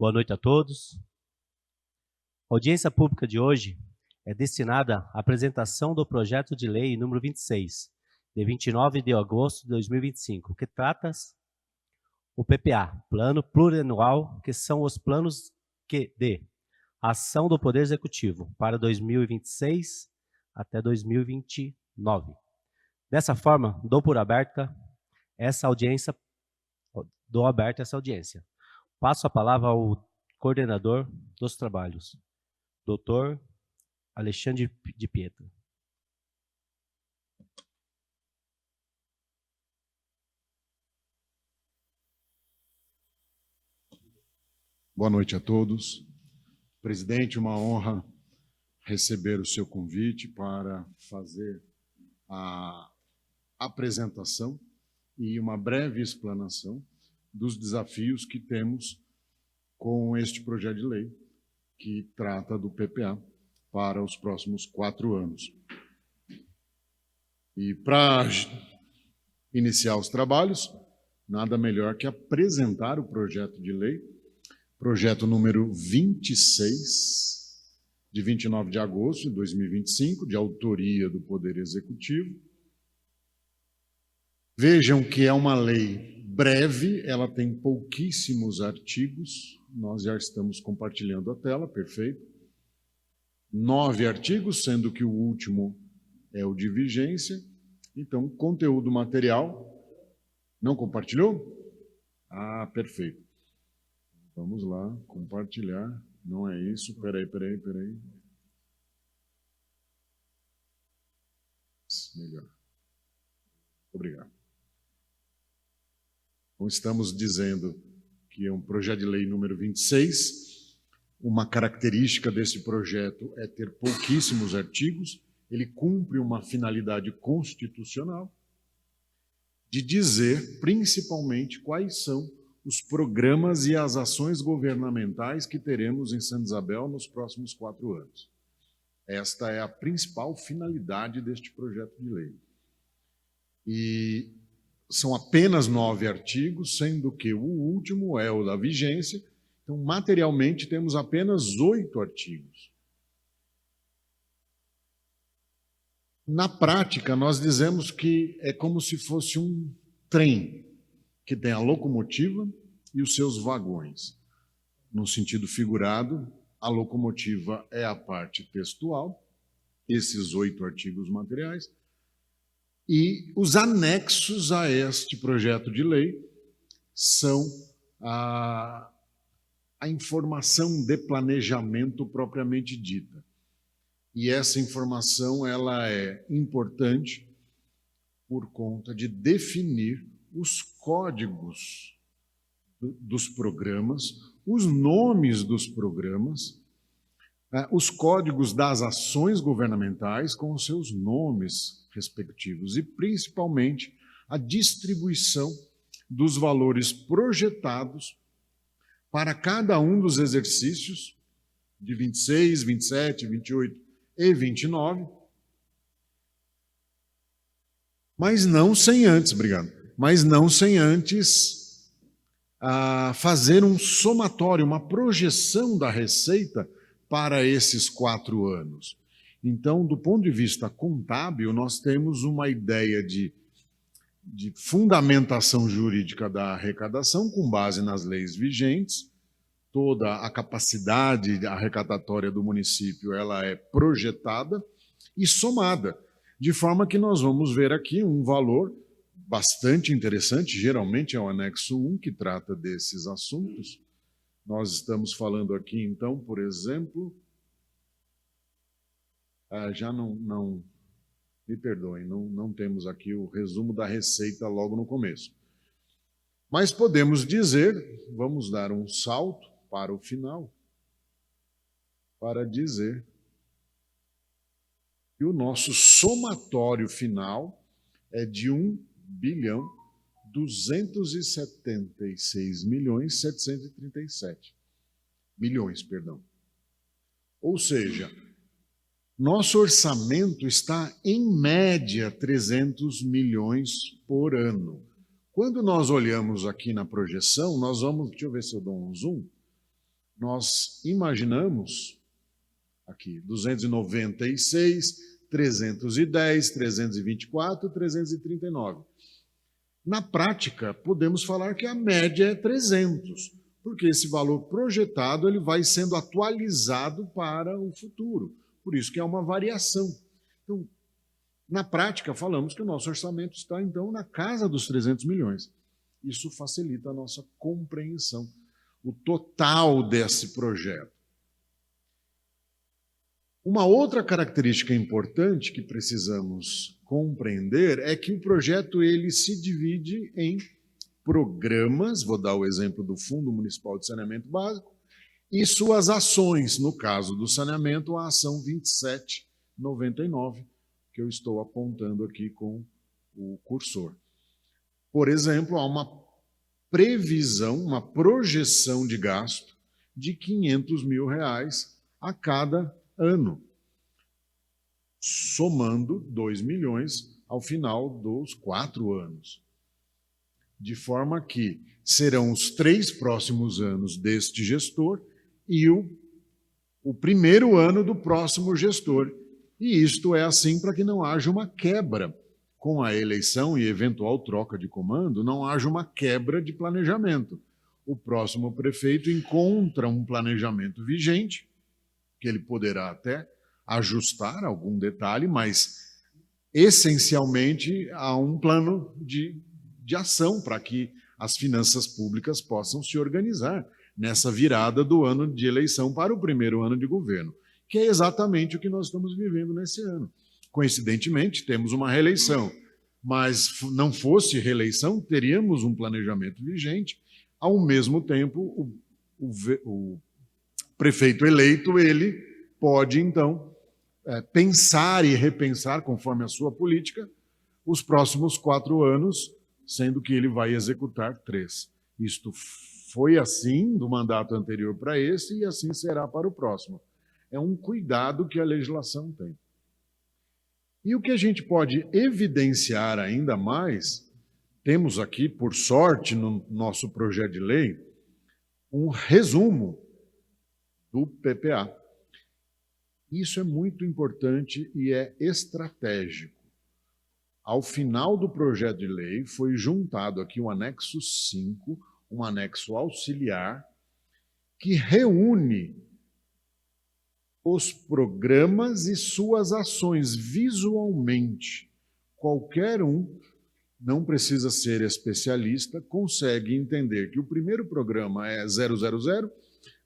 Boa noite a todos. A audiência pública de hoje é destinada à apresentação do projeto de lei número 26, de 29 de agosto de 2025, que trata o PPA, Plano Plurianual, que são os planos de ação do Poder Executivo para 2026 até 2029. Dessa forma, dou aberta essa audiência. Passo a palavra ao coordenador dos trabalhos, Dr. Alexandre de Pietro. Boa noite a todos. Presidente, uma honra receber o seu convite para fazer a apresentação e uma breve explanação dos desafios que temos com este projeto de lei que trata do PPA para os próximos 4 anos. E para iniciar os trabalhos, nada melhor que apresentar o projeto de lei, projeto número 26, de 29 de agosto de 2025, de autoria do Poder Executivo. Vejam que é uma lei breve, ela tem pouquíssimos artigos, nós já estamos compartilhando a tela, perfeito. 9 artigos, sendo que o último é o de vigência. Então, conteúdo material, não compartilhou? Ah, perfeito. Vamos lá, compartilhar, não é isso, peraí. Melhor. Obrigado. Então, estamos dizendo que é um projeto de lei número 26, uma característica desse projeto é ter pouquíssimos artigos, ele cumpre uma finalidade constitucional de dizer, principalmente, quais são os programas e as ações governamentais que teremos em Santa Isabel nos próximos 4 anos. Esta é a principal finalidade deste projeto de lei. E são apenas 9 artigos, sendo que o último é o da vigência. Então, materialmente, temos apenas 8 artigos. Na prática, nós dizemos que é como se fosse um trem que tem a locomotiva e os seus vagões. No sentido figurado, a locomotiva é a parte textual, esses 8 artigos materiais, e os anexos a este projeto de lei são a informação de planejamento propriamente dita. E essa informação ela é importante por conta de definir os códigos dos programas, os nomes dos programas, os códigos das ações governamentais com os seus nomes respectivos e, principalmente, a distribuição dos valores projetados para cada um dos exercícios de 26, 27, 28 e 29, mas não sem antes, fazer um somatório, uma projeção da receita para esses 4 anos. Então, do ponto de vista contábil, nós temos uma ideia de fundamentação jurídica da arrecadação com base nas leis vigentes. Toda a capacidade arrecadatória do município ela é projetada e somada, de forma que nós vamos ver aqui um valor bastante interessante, geralmente é o anexo 1 que trata desses assuntos. Nós estamos falando aqui, então, por exemplo, me perdoem, não temos aqui o resumo da receita logo no começo. Mas podemos dizer, vamos dar um salto para o final, para dizer que o nosso somatório final é de 1.276.737 milhões, perdão. Ou seja, nosso orçamento está, em média, 300 milhões por ano. Quando nós olhamos aqui na projeção, nós vamos... Deixa eu ver se eu dou um zoom. nós imaginamos aqui 296, 310, 324, 339. Na prática, podemos falar que a média é 300, porque esse valor projetado ele vai sendo atualizado para o futuro. Por isso que é uma variação. Então, na prática, falamos que o nosso orçamento está, então, na casa dos 300 milhões. Isso facilita a nossa compreensão, o total desse projeto. Uma outra característica importante que precisamos compreender é que o projeto ele se divide em programas, vou dar o exemplo do Fundo Municipal de Saneamento Básico, e suas ações, no caso do saneamento, a ação 2799, que eu estou apontando aqui com o cursor. Por exemplo, há uma previsão, uma projeção de gasto de R$ 500 mil a cada ano, somando 2 milhões ao final dos 4 anos. De forma que serão os 3 próximos anos deste gestor e o primeiro ano do próximo gestor. E isto é assim para que não haja uma quebra com a eleição e eventual troca de comando, não haja uma quebra de planejamento. O próximo prefeito encontra um planejamento vigente, que ele poderá até ajustar algum detalhe, mas essencialmente há um plano de ação para que as finanças públicas possam se organizar nessa virada do ano de eleição para o primeiro ano de governo, que é exatamente o que nós estamos vivendo nesse ano. Coincidentemente, temos uma reeleição, mas não fosse reeleição, teríamos um planejamento vigente. Ao mesmo tempo, o prefeito eleito, ele pode, então, pensar e repensar, conforme a sua política, os próximos 4 anos, sendo que ele vai executar 3. Isto foi assim do mandato anterior para esse e assim será para o próximo. É um cuidado que a legislação tem. E o que a gente pode evidenciar ainda mais, temos aqui, por sorte, no nosso projeto de lei, um resumo do PPA. Isso é muito importante e é estratégico. Ao final do projeto de lei, foi juntado aqui um anexo 5, um anexo auxiliar, que reúne os programas e suas ações visualmente. Qualquer um, não precisa ser especialista, consegue entender que o primeiro programa é 000,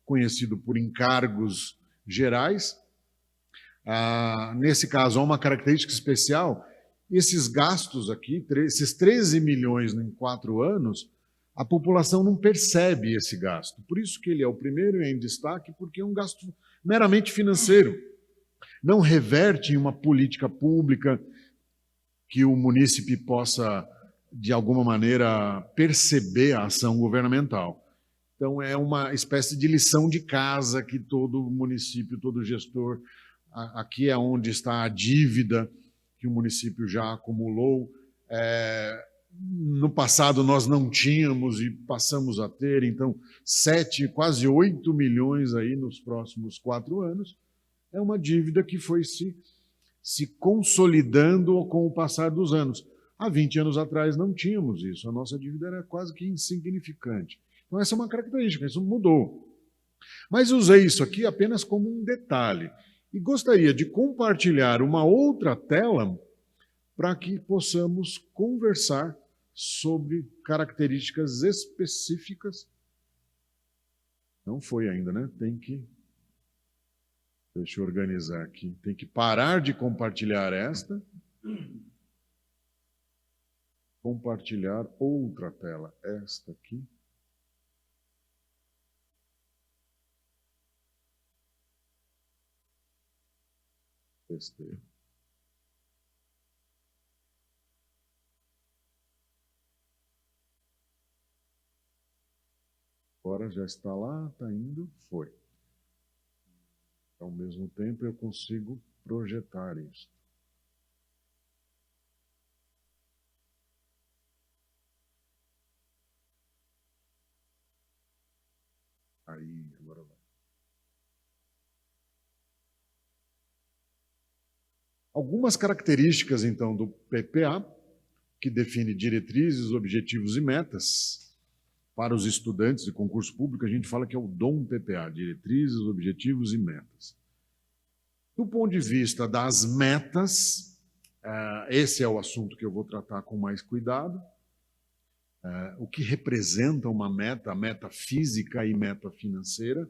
conhecido por encargos gerais. Nesse caso, há uma característica especial. Esses gastos aqui, esses 13 milhões em 4 anos, a população não percebe esse gasto. Por isso que ele é o primeiro em destaque, porque é um gasto meramente financeiro. Não reverte em uma política pública que o munícipe possa, de alguma maneira, perceber a ação governamental. Então, é uma espécie de lição de casa que todo município, todo gestor, aqui é onde está a dívida que o município já acumulou. No passado nós não tínhamos e passamos a ter, então 7, quase 8 milhões aí nos próximos 4 anos. É uma dívida que foi se consolidando com o passar dos anos. Há 20 anos atrás não tínhamos isso, a nossa dívida era quase que insignificante. Então essa é uma característica, isso mudou. Mas usei isso aqui apenas como um detalhe e gostaria de compartilhar uma outra tela para que possamos conversar sobre características específicas. Não foi ainda, né? Deixa eu organizar aqui. Tem que parar de compartilhar esta. Compartilhar outra tela. Esta aqui. Besteira. Agora já está lá, está indo, foi. Ao mesmo tempo eu consigo projetar isso. Aí, agora vai. Algumas características, então, do PPA, que define diretrizes, objetivos e metas para os estudantes de concurso público, a gente fala que é o DOM PPA, diretrizes, objetivos e metas. Do ponto de vista das metas, esse é o assunto que eu vou tratar com mais cuidado. O que representa uma meta, a meta física e meta financeira.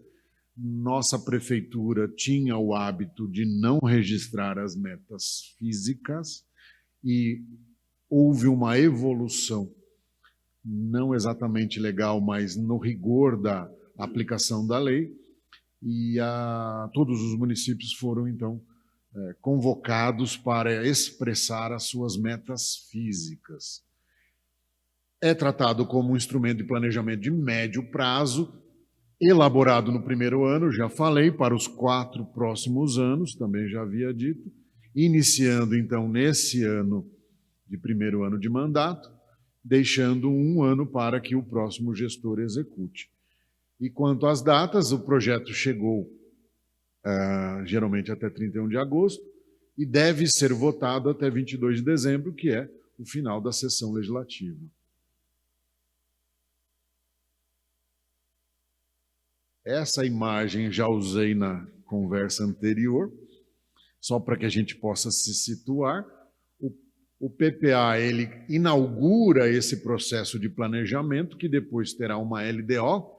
Nossa prefeitura tinha o hábito de não registrar as metas físicas e houve uma evolução, não exatamente legal, mas no rigor da aplicação da lei, e todos os municípios foram, então, convocados para expressar as suas metas físicas. É tratado como um instrumento de planejamento de médio prazo, elaborado no primeiro ano, já falei, para os 4 próximos anos, também já havia dito, iniciando, então, nesse ano de primeiro ano de mandato, deixando 1 ano para que o próximo gestor execute. E quanto às datas, o projeto chegou geralmente até 31 de agosto e deve ser votado até 22 de dezembro, que é o final da sessão legislativa. Essa imagem já usei na conversa anterior, só para que a gente possa se situar. O PPA, ele inaugura esse processo de planejamento, que depois terá uma LDO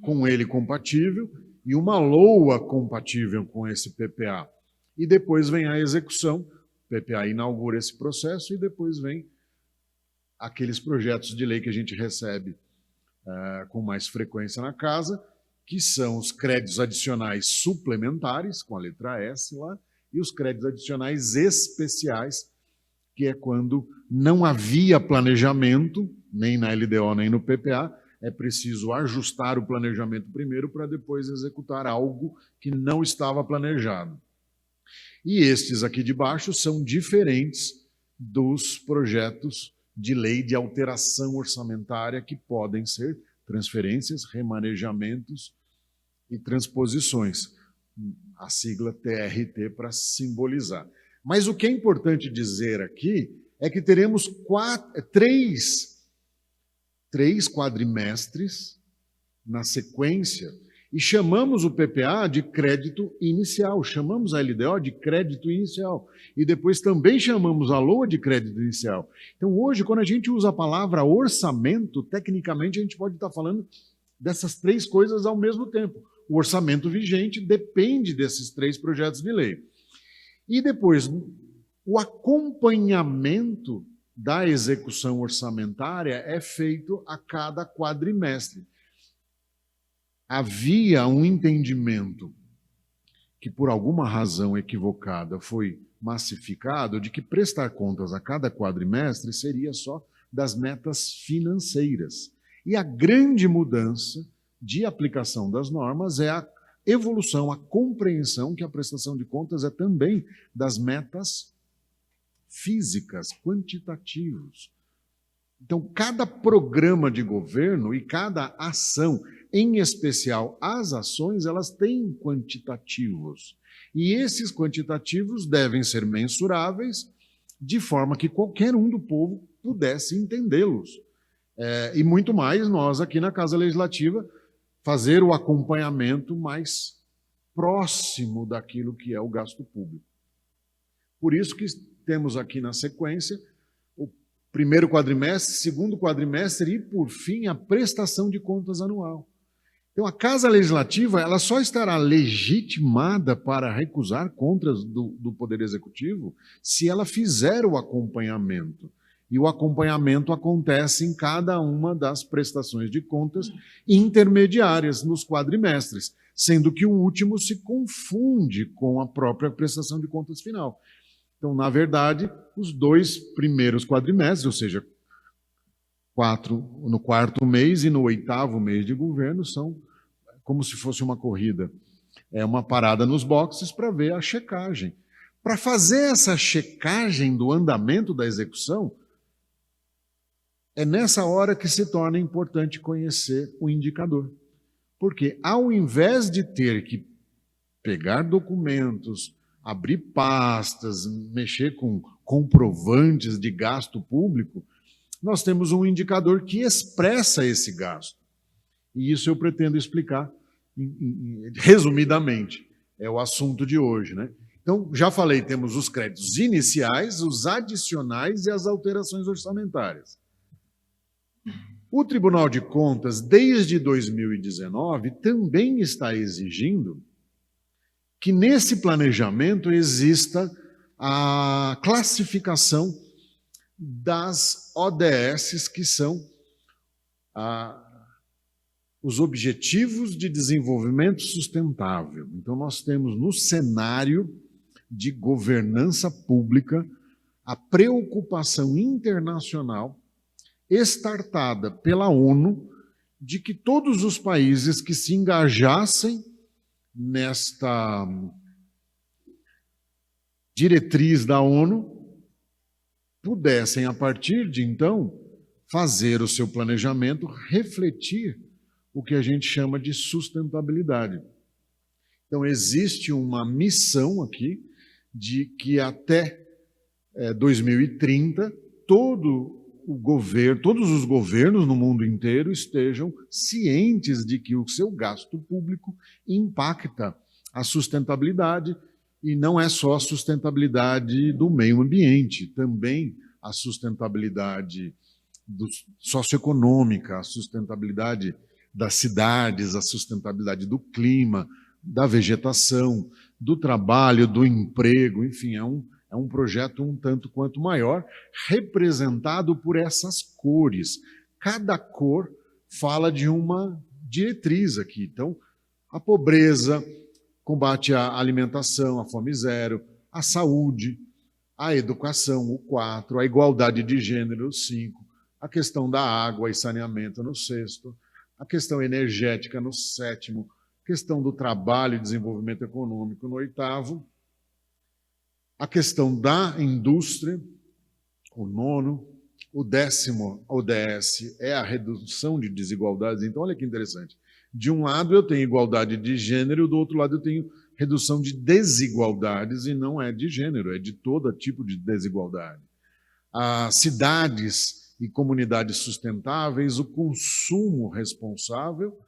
com ele compatível e uma LOA compatível com esse PPA. E depois vem a execução. O PPA inaugura esse processo e depois vem aqueles projetos de lei que a gente recebe com mais frequência na casa, que são os créditos adicionais suplementares, com a letra S lá, e os créditos adicionais especiais, que é quando não havia planejamento, nem na LDO, nem no PPA, é preciso ajustar o planejamento primeiro para depois executar algo que não estava planejado. E estes aqui de baixo são diferentes dos projetos de lei de alteração orçamentária, que podem ser transferências, remanejamentos e transposições. A sigla TRT para simbolizar. Mas o que é importante dizer aqui é que teremos três quadrimestres na sequência e chamamos o PPA de crédito inicial, chamamos a LDO de crédito inicial e depois também chamamos a LOA de crédito inicial. Então hoje, quando a gente usa a palavra orçamento, tecnicamente a gente pode estar falando dessas 3 coisas ao mesmo tempo. O orçamento vigente depende desses 3 projetos de lei. E depois, o acompanhamento da execução orçamentária é feito a cada quadrimestre. Havia um entendimento que, por alguma razão equivocada, foi massificado de que prestar contas a cada quadrimestre seria só das metas financeiras. E a grande mudança de aplicação das normas é a evolução, a compreensão que a prestação de contas é também das metas físicas, quantitativos. Então, cada programa de governo e cada ação, em especial as ações, elas têm quantitativos. E esses quantitativos devem ser mensuráveis de forma que qualquer um do povo pudesse entendê-los. E muito mais nós aqui na Casa Legislativa fazer o acompanhamento mais próximo daquilo que é o gasto público. Por isso que temos aqui na sequência o primeiro quadrimestre, segundo quadrimestre e, por fim, a prestação de contas anual. Então, a Casa Legislativa ela só estará legitimada para recusar contas do Poder Executivo se ela fizer o acompanhamento. E o acompanhamento acontece em cada uma das prestações de contas intermediárias nos quadrimestres, sendo que o último se confunde com a própria prestação de contas final. Então, na verdade, os 2 primeiros quadrimestres, ou seja, no 4º mês e no 8º mês de governo, são como se fosse uma corrida. É uma parada nos boxes para ver a checagem. Para fazer essa checagem do andamento da execução, é nessa hora que se torna importante conhecer o indicador. Porque ao invés de ter que pegar documentos, abrir pastas, mexer com comprovantes de gasto público, nós temos um indicador que expressa esse gasto. E isso eu pretendo explicar resumidamente. É o assunto de hoje, né? Então, já falei, temos os créditos iniciais, os adicionais e as alterações orçamentárias. O Tribunal de Contas, desde 2019, também está exigindo que nesse planejamento exista a classificação das ODS, que são os Objetivos de Desenvolvimento Sustentável. Então, nós temos no cenário de governança pública a preocupação internacional estartada pela ONU de que todos os países que se engajassem nesta diretriz da ONU pudessem, a partir de então, fazer o seu planejamento refletir o que a gente chama de sustentabilidade. Então, existe uma missão aqui de que até 2030 todos os governos no mundo inteiro estejam cientes de que o seu gasto público impacta a sustentabilidade, e não é só a sustentabilidade do meio ambiente, também a sustentabilidade socioeconômica, a sustentabilidade das cidades, a sustentabilidade do clima, da vegetação, do trabalho, do emprego, enfim, é um projeto um tanto quanto maior, representado por essas cores. Cada cor fala de uma diretriz aqui. Então, a pobreza, combate à alimentação, a fome zero, a saúde, a educação, o 4, a igualdade de gênero, o 5, a questão da água e saneamento no 6º, a questão energética no 7º, a questão do trabalho e desenvolvimento econômico no 8º, a questão da indústria, o 9º, o 10º ODS é a redução de desigualdades. Então, olha que interessante. De um lado eu tenho igualdade de gênero, do outro lado eu tenho redução de desigualdades, e não é de gênero, é de todo tipo de desigualdade. As cidades e comunidades sustentáveis, o consumo responsável,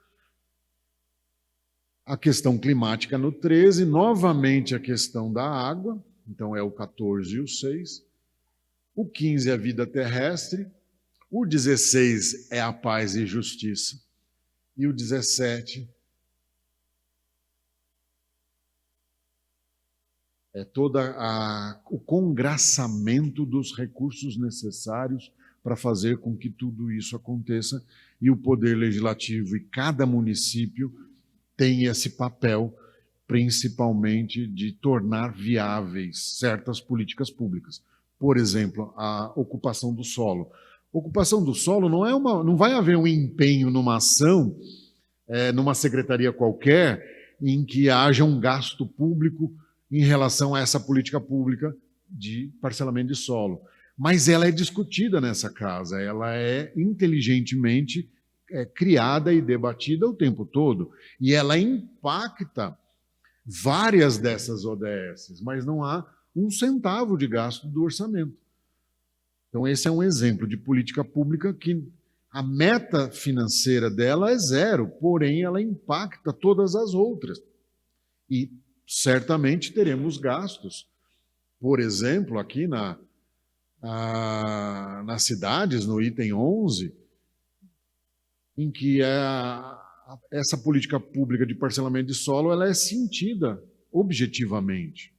a questão climática no 13, novamente a questão da água, então é o 14 e o 6, o 15 é a vida terrestre, o 16 é a paz e justiça, e o 17 é todo o congraçamento dos recursos necessários para fazer com que tudo isso aconteça, e o poder legislativo e cada município tem esse papel, principalmente de tornar viáveis certas políticas públicas. Por exemplo, a ocupação do solo. Ocupação do solo não vai haver um empenho numa ação, numa secretaria qualquer, em que haja um gasto público em relação a essa política pública de parcelamento de solo. Mas ela é discutida nessa casa, ela é inteligentemente criada e debatida o tempo todo, e ela impacta várias dessas ODS, mas não há um centavo de gasto do orçamento. Então, esse é um exemplo de política pública que a meta financeira dela é zero, porém ela impacta todas as outras. E certamente teremos gastos. Por exemplo, aqui nas cidades, no item 11, em que essa política pública de parcelamento de solo ela é sentida objetivamente.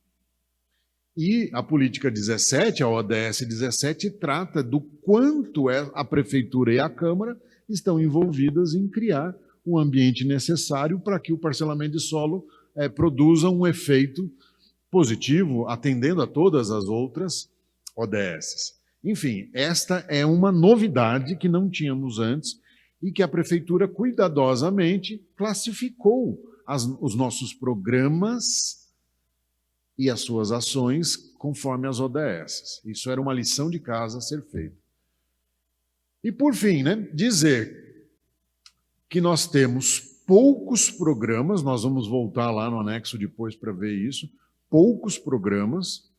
E a política 17, a ODS 17, trata do quanto a Prefeitura e a Câmara estão envolvidas em criar o ambiente necessário para que o parcelamento de solo produza um efeito positivo, atendendo a todas as outras ODS. Enfim, esta é uma novidade que não tínhamos antes e que a Prefeitura cuidadosamente classificou os nossos programas e as suas ações conforme as ODS. Isso era uma lição de casa a ser feita. E, por fim, dizer que nós temos poucos programas, nós vamos voltar lá no anexo depois para ver isso, poucos programas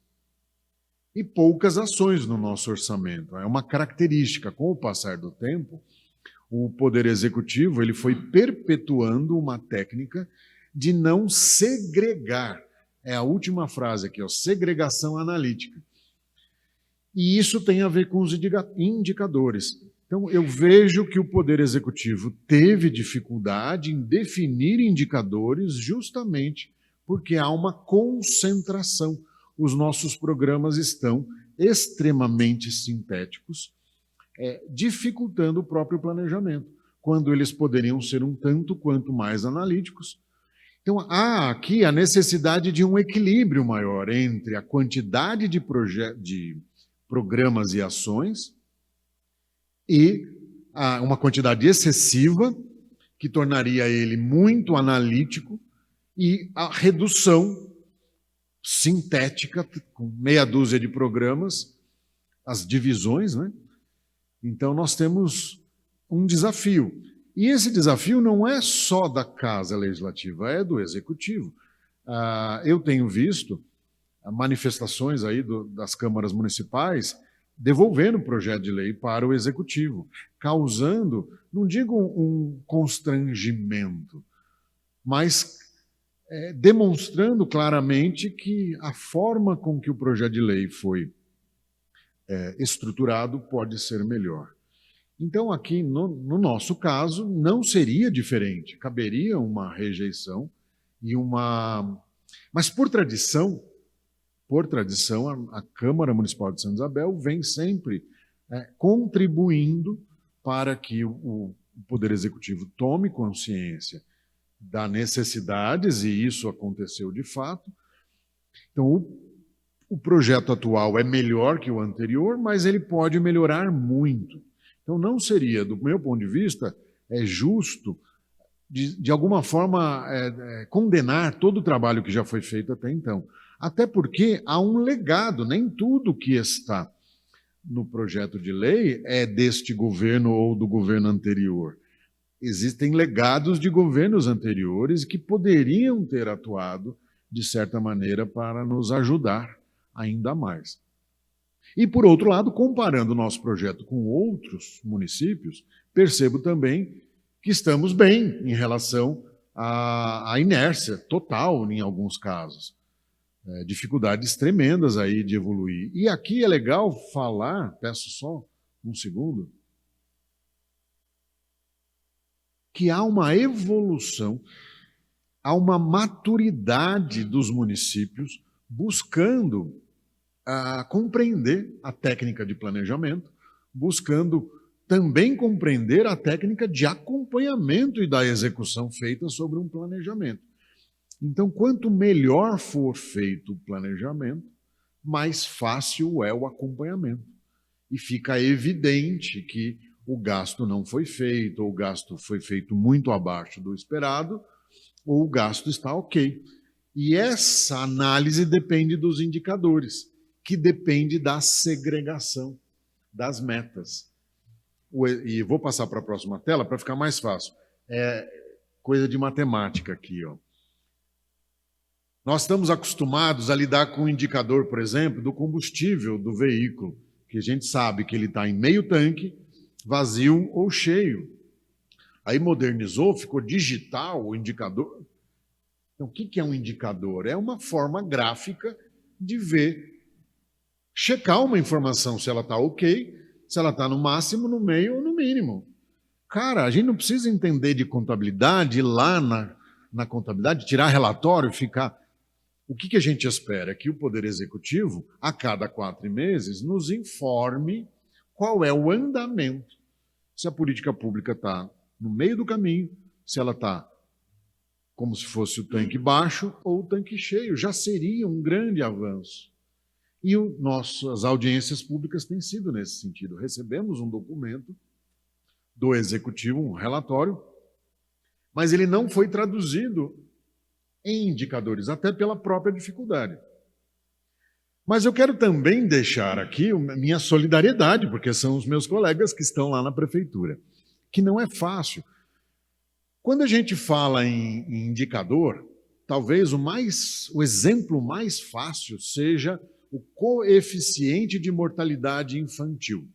e poucas ações no nosso orçamento. É uma característica. Com o passar do tempo, o Poder Executivo ele foi perpetuando uma técnica de não segregar. É a última frase aqui, ó, segregação analítica. E isso tem a ver com os indicadores. Então, eu vejo que o Poder Executivo teve dificuldade em definir indicadores justamente porque há uma concentração. Os nossos programas estão extremamente sintéticos, dificultando o próprio planejamento, quando eles poderiam ser um tanto quanto mais analíticos. Então, há aqui a necessidade de um equilíbrio maior entre a quantidade de programas e ações e uma quantidade excessiva, que tornaria ele muito analítico, e a redução sintética, com meia dúzia de programas, as divisões, né? Então, nós temos um desafio. E esse desafio não é só da Casa Legislativa, é do Executivo. Eu tenho visto manifestações aí das câmaras municipais devolvendo o projeto de lei para o Executivo, causando, não digo um constrangimento, mas demonstrando claramente que a forma com que o projeto de lei foi estruturado pode ser melhor. Então, aqui, no nosso caso, não seria diferente. Caberia uma rejeição e uma... Mas, por tradição, a Câmara Municipal de Santa Isabel vem sempre contribuindo para que o Poder Executivo tome consciência das necessidades, e isso aconteceu de fato. Então, o projeto atual é melhor que o anterior, mas ele pode melhorar muito. Então, não seria, do meu ponto de vista, justo, de alguma forma, condenar todo o trabalho que já foi feito até então. Até porque há um legado, nem tudo que está no projeto de lei é deste governo ou do governo anterior. Existem legados de governos anteriores que poderiam ter atuado, de certa maneira, para nos ajudar ainda mais. E, por outro lado, comparando o nosso projeto com outros municípios, percebo também que estamos bem em relação à inércia total, em alguns casos. Dificuldades tremendas aí de evoluir. E aqui é legal falar, peço só um segundo, que há uma evolução, há uma maturidade dos municípios buscando compreender a técnica de planejamento, buscando também compreender a técnica de acompanhamento e da execução feita sobre um planejamento. Então, quanto melhor for feito o planejamento, mais fácil é o acompanhamento. E fica evidente que o gasto não foi feito, ou o gasto foi feito muito abaixo do esperado, ou o gasto está ok. E essa análise depende dos indicadores, que depende da segregação das metas. E vou passar para a próxima tela para ficar mais fácil. É coisa de matemática aqui, ó. Nós estamos acostumados a lidar com o indicador, por exemplo, do combustível do veículo, que a gente sabe que ele está em meio tanque, vazio ou cheio. Aí modernizou, ficou digital o indicador. Então, o que é um indicador? É uma forma gráfica de ver, checar uma informação, se ela está ok, se ela está no máximo, no meio ou no mínimo. Cara, a gente não precisa entender de contabilidade, ir lá na contabilidade, tirar relatório, ficar... O que a gente espera? Que o Poder Executivo, a cada 4 meses, nos informe qual é o andamento. Se a política pública está no meio do caminho, se ela está como se fosse o tanque baixo ou o tanque cheio, já seria um grande avanço. E as audiências públicas têm sido nesse sentido. Recebemos um documento do Executivo, um relatório, mas ele não foi traduzido em indicadores, até pela própria dificuldade. Mas eu quero também deixar aqui minha solidariedade, porque são os meus colegas que estão lá na prefeitura, que não é fácil. Quando a gente fala em indicador, talvez o exemplo mais fácil seja o coeficiente de mortalidade infantil.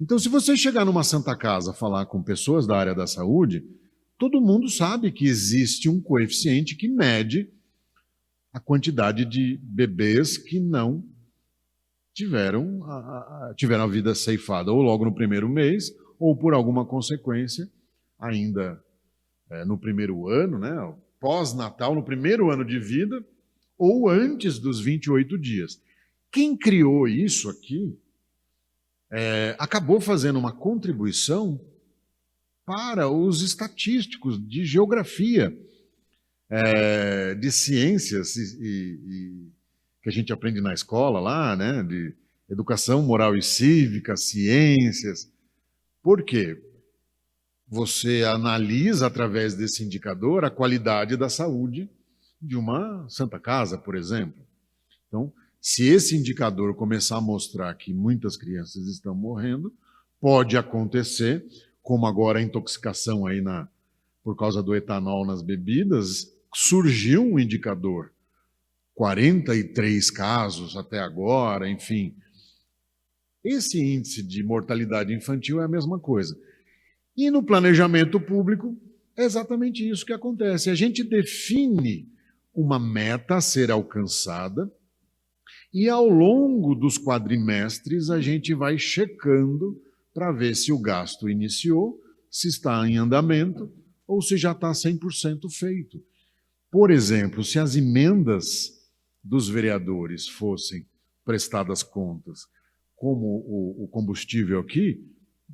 Então, se você chegar numa Santa Casa falar com pessoas da área da saúde, todo mundo sabe que existe um coeficiente que mede a quantidade de bebês que não tiveram a vida ceifada, ou logo no primeiro mês, ou por alguma consequência, ainda no primeiro ano, né, pós-natal, no primeiro ano de vida, ou antes dos 28 dias. Quem criou isso aqui acabou fazendo uma contribuição para os estatísticos de geografia, de ciências que a gente aprende na escola lá, né, de educação moral e cívica, ciências. Por quê? Você analisa através desse indicador a qualidade da saúde de uma Santa Casa, por exemplo. Então, se esse indicador começar a mostrar que muitas crianças estão morrendo, pode acontecer, como agora a intoxicação aí por causa do etanol nas bebidas, surgiu um indicador. 43 casos até agora, enfim. Esse índice de mortalidade infantil é a mesma coisa. E no planejamento público, é exatamente isso que acontece. A gente define uma meta a ser alcançada e, ao longo dos quadrimestres, a gente vai checando para ver se o gasto iniciou, se está em andamento ou se já está 100% feito. Por exemplo, se as emendas dos vereadores fossem prestadas contas, como o combustível aqui,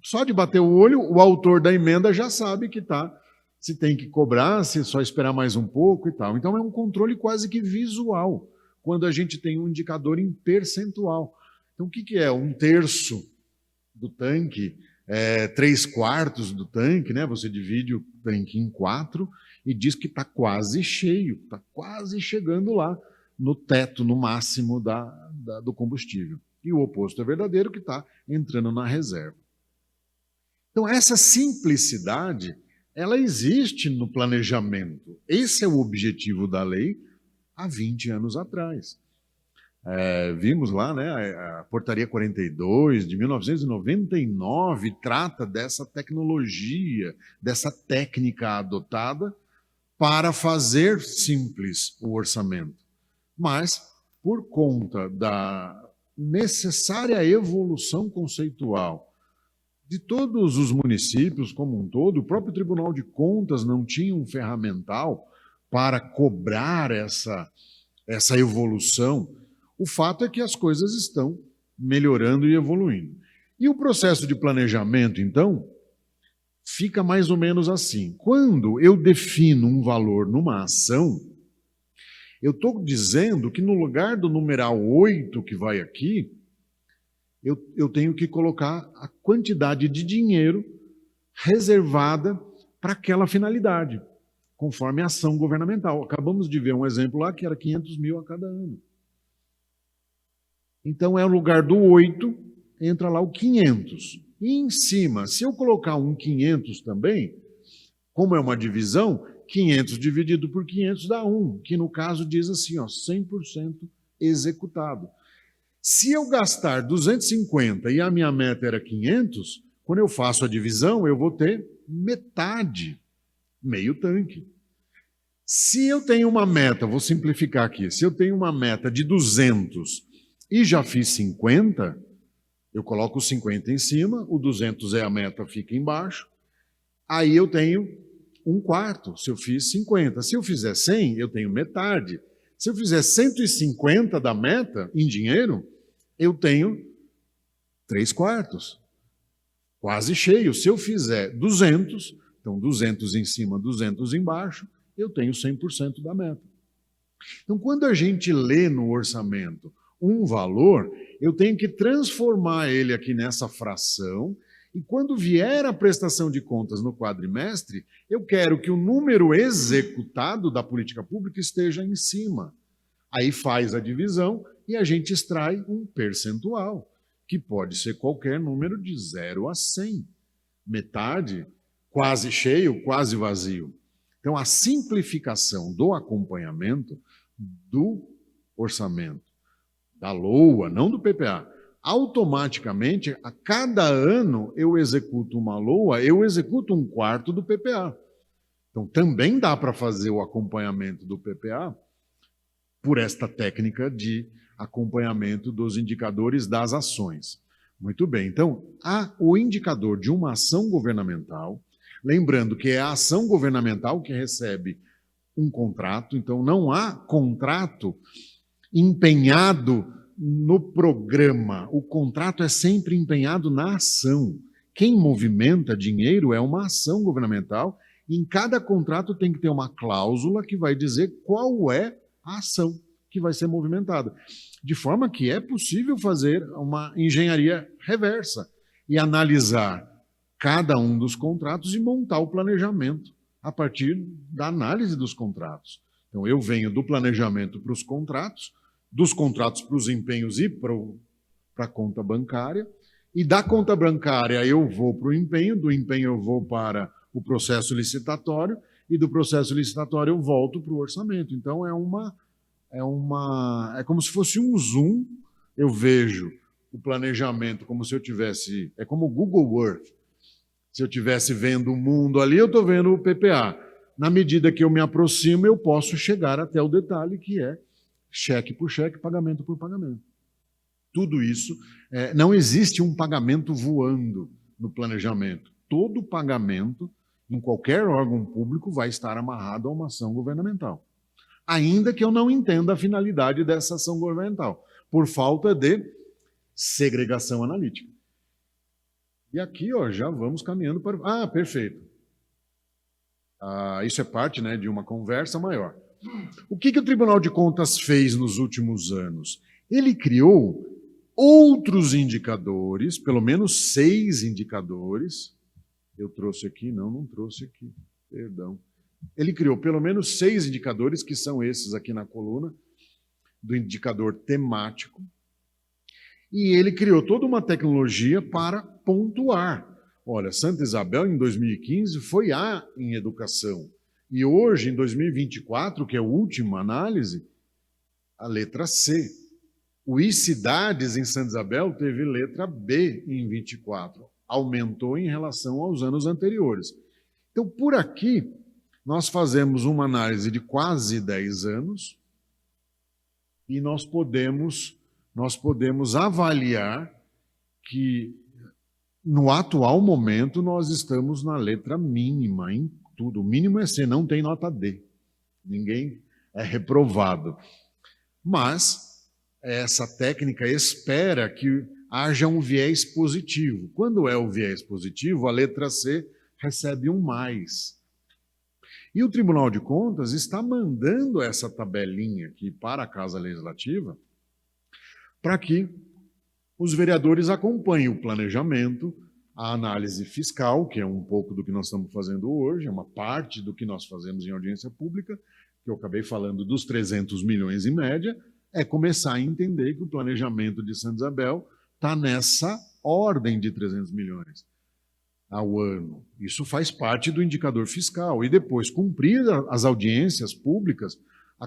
só de bater o olho, o autor da emenda já sabe que se tem que cobrar, se só esperar mais um pouco e tal. Então é um controle quase que visual, quando a gente tem um indicador em percentual. Então o que é? 1/3 do tanque, 3/4 do tanque, né? Você divide o tanque em 4 e diz que está quase cheio, está quase chegando lá no teto, no máximo do combustível. E o oposto é verdadeiro, que está entrando na reserva. Então, essa simplicidade, ela existe no planejamento. Esse é o objetivo da lei há 20 anos atrás. Vimos lá, né, a Portaria 42, de 1999, trata dessa tecnologia, dessa técnica adotada para fazer simples o orçamento. Mas, por conta da necessária evolução conceitual de todos os municípios como um todo, o próprio Tribunal de Contas não tinha um ferramental para cobrar essa evolução. O fato é que as coisas estão melhorando e evoluindo. E o processo de planejamento, então, fica mais ou menos assim. Quando eu defino um valor numa ação, eu estou dizendo que no lugar do numeral 8 que vai aqui, eu tenho que colocar a quantidade de dinheiro reservada para aquela finalidade, conforme a ação governamental. Acabamos de ver um exemplo lá que era 500 mil a cada ano. Então, é o lugar do 8, entra lá o 500. E em cima, se eu colocar um 500 também, como é uma divisão, 500 dividido por 500 dá 1, que no caso diz assim, 100% executado. Se eu gastar 250 e a minha meta era 500, quando eu faço a divisão, eu vou ter metade, meio tanque. Se eu tenho uma meta, vou simplificar aqui, se eu tenho uma meta de 200 e já fiz 50, eu coloco os 50 em cima, o 200 é a meta, fica embaixo, aí eu tenho 1/4, se eu fiz 50. Se eu fizer 100, eu tenho metade. Se eu fizer 150 da meta em dinheiro, eu tenho 3/4, quase cheio. Se eu fizer 200, então 200 em cima, 200 embaixo, eu tenho 100% da meta. Então, quando a gente lê no orçamento um valor, eu tenho que transformar ele aqui nessa fração, e quando vier a prestação de contas no quadrimestre, eu quero que o número executado da política pública esteja em cima. Aí faz a divisão e a gente extrai um percentual, que pode ser qualquer número de 0 a 100. Metade, quase cheio, quase vazio. Então, a simplificação do acompanhamento do orçamento, da LOA, não do PPA, automaticamente, a cada ano eu executo uma LOA, eu executo um quarto do PPA. Então, também dá para fazer o acompanhamento do PPA por esta técnica de acompanhamento dos indicadores das ações. Muito bem, então, o indicador de uma ação governamental, lembrando que é a ação governamental que recebe um contrato, então não há contrato empenhado no programa, o contrato é sempre empenhado na ação. Quem movimenta dinheiro é uma ação governamental, e em cada contrato tem que ter uma cláusula que vai dizer qual é a ação que vai ser movimentada. De forma que é possível fazer uma engenharia reversa e analisar cada um dos contratos e montar o planejamento a partir da análise dos contratos. Então, eu venho do planejamento para os contratos, dos contratos para os empenhos e para a conta bancária, e da conta bancária eu vou para o empenho, do empenho eu vou para o processo licitatório, e do processo licitatório eu volto para o orçamento. Então, é como se fosse um zoom. Eu vejo o planejamento como se eu tivesse... É como o Google Earth. Se eu estivesse vendo o mundo ali, eu estou vendo o PPA. Na medida que eu me aproximo, eu posso chegar até o detalhe, que é cheque por cheque, pagamento por pagamento. Tudo isso, não existe um pagamento voando no planejamento. Todo pagamento, em qualquer órgão público, vai estar amarrado a uma ação governamental. Ainda que eu não entenda a finalidade dessa ação governamental, por falta de segregação analítica. E aqui, já vamos caminhando para... perfeito. Isso é parte, de uma conversa maior. O que o Tribunal de Contas fez nos últimos anos? Ele criou outros indicadores, pelo menos 6 indicadores. Eu trouxe aqui? Não trouxe aqui. Perdão. Ele criou pelo menos 6 indicadores, que são esses aqui na coluna, do indicador temático. E ele criou toda uma tecnologia para pontuar. Olha, Santa Isabel, em 2015, foi A em educação. E hoje, em 2024, que é a última análise, a letra C. O I-Cidades, em Santa Isabel, teve letra B em 24. Aumentou em relação aos anos anteriores. Então, por aqui, nós fazemos uma análise de quase 10 anos e nós podemos avaliar que, no atual momento, nós estamos na letra mínima em tudo. O mínimo é C, não tem nota D. Ninguém é reprovado. Mas essa técnica espera que haja um viés positivo. Quando é o viés positivo, a letra C recebe um mais. E o Tribunal de Contas está mandando essa tabelinha aqui para a Casa Legislativa para que os vereadores acompanhem o planejamento, a análise fiscal, que é um pouco do que nós estamos fazendo hoje, é uma parte do que nós fazemos em audiência pública, que eu acabei falando dos 300 milhões em média, é começar a entender que o planejamento de Santa Isabel está nessa ordem de 300 milhões ao ano. Isso faz parte do indicador fiscal. E depois, cumprir as audiências públicas,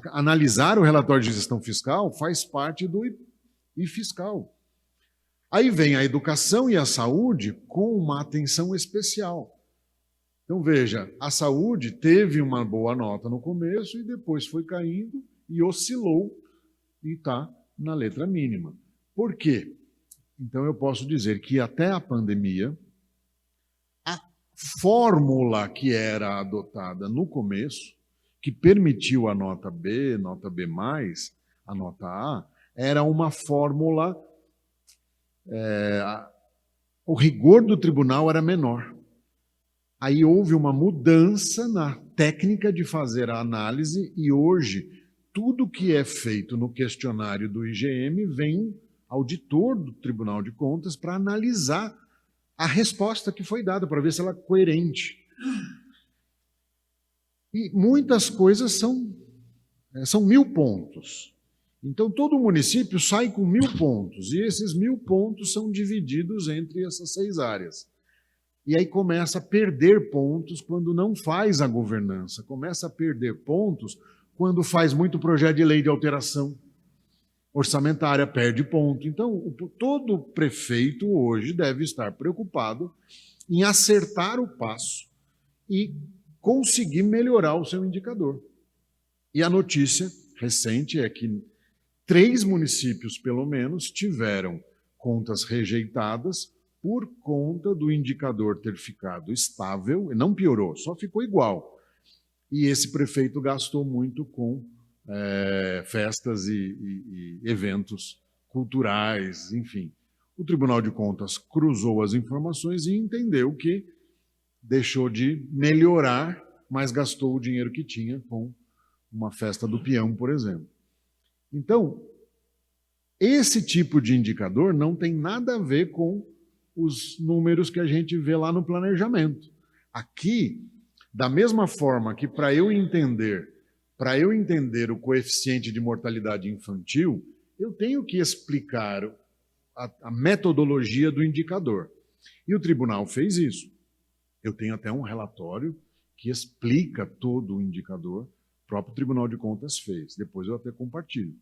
analisar o relatório de gestão fiscal, faz parte do fiscal. Aí vem a educação e a saúde com uma atenção especial. Então, veja, a saúde teve uma boa nota no começo e depois foi caindo e oscilou e está na letra mínima. Por quê? Então, eu posso dizer que até a pandemia, a fórmula que era adotada no começo, que permitiu a nota B, nota B+, a nota A, era uma fórmula, o rigor do tribunal era menor. Aí houve uma mudança na técnica de fazer a análise e hoje tudo que é feito no questionário do IGM vem auditor do Tribunal de Contas para analisar a resposta que foi dada, para ver se ela é coerente. E muitas coisas são 1000 pontos. Então, todo município sai com 1000 pontos, e esses 1000 pontos são divididos entre essas 6 áreas. E aí começa a perder pontos quando não faz a governança, começa a perder pontos quando faz muito projeto de lei de alteração orçamentária, perde ponto. Então, todo prefeito hoje deve estar preocupado em acertar o passo e conseguir melhorar o seu indicador. E a notícia recente é que 3 municípios, pelo menos, tiveram contas rejeitadas por conta do indicador ter ficado estável, e não piorou, só ficou igual. E esse prefeito gastou muito com festas e eventos culturais, enfim. O Tribunal de Contas cruzou as informações e entendeu que deixou de melhorar, mas gastou o dinheiro que tinha com uma festa do peão, por exemplo. Então, esse tipo de indicador não tem nada a ver com os números que a gente vê lá no planejamento. Aqui, da mesma forma que para eu entender o coeficiente de mortalidade infantil, eu tenho que explicar a metodologia do indicador. E o tribunal fez isso. Eu tenho até um relatório que explica todo o indicador, o próprio Tribunal de Contas fez. Depois eu até compartilho.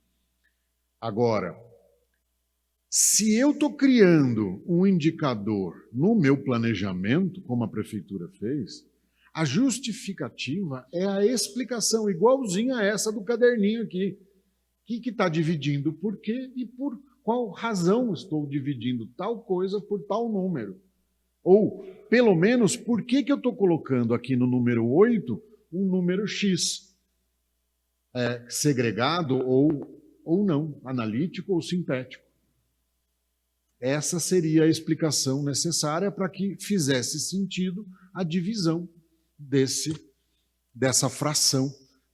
Agora, se eu estou criando um indicador no meu planejamento, como a prefeitura fez, a justificativa é a explicação, igualzinha a essa do caderninho aqui. O que está dividindo por quê e por qual razão estou dividindo tal coisa por tal número. Ou, pelo menos, por que eu estou colocando aqui no número 8 um número X, segregado ou não, analítico ou sintético. Essa seria a explicação necessária para que fizesse sentido a divisão dessa fração,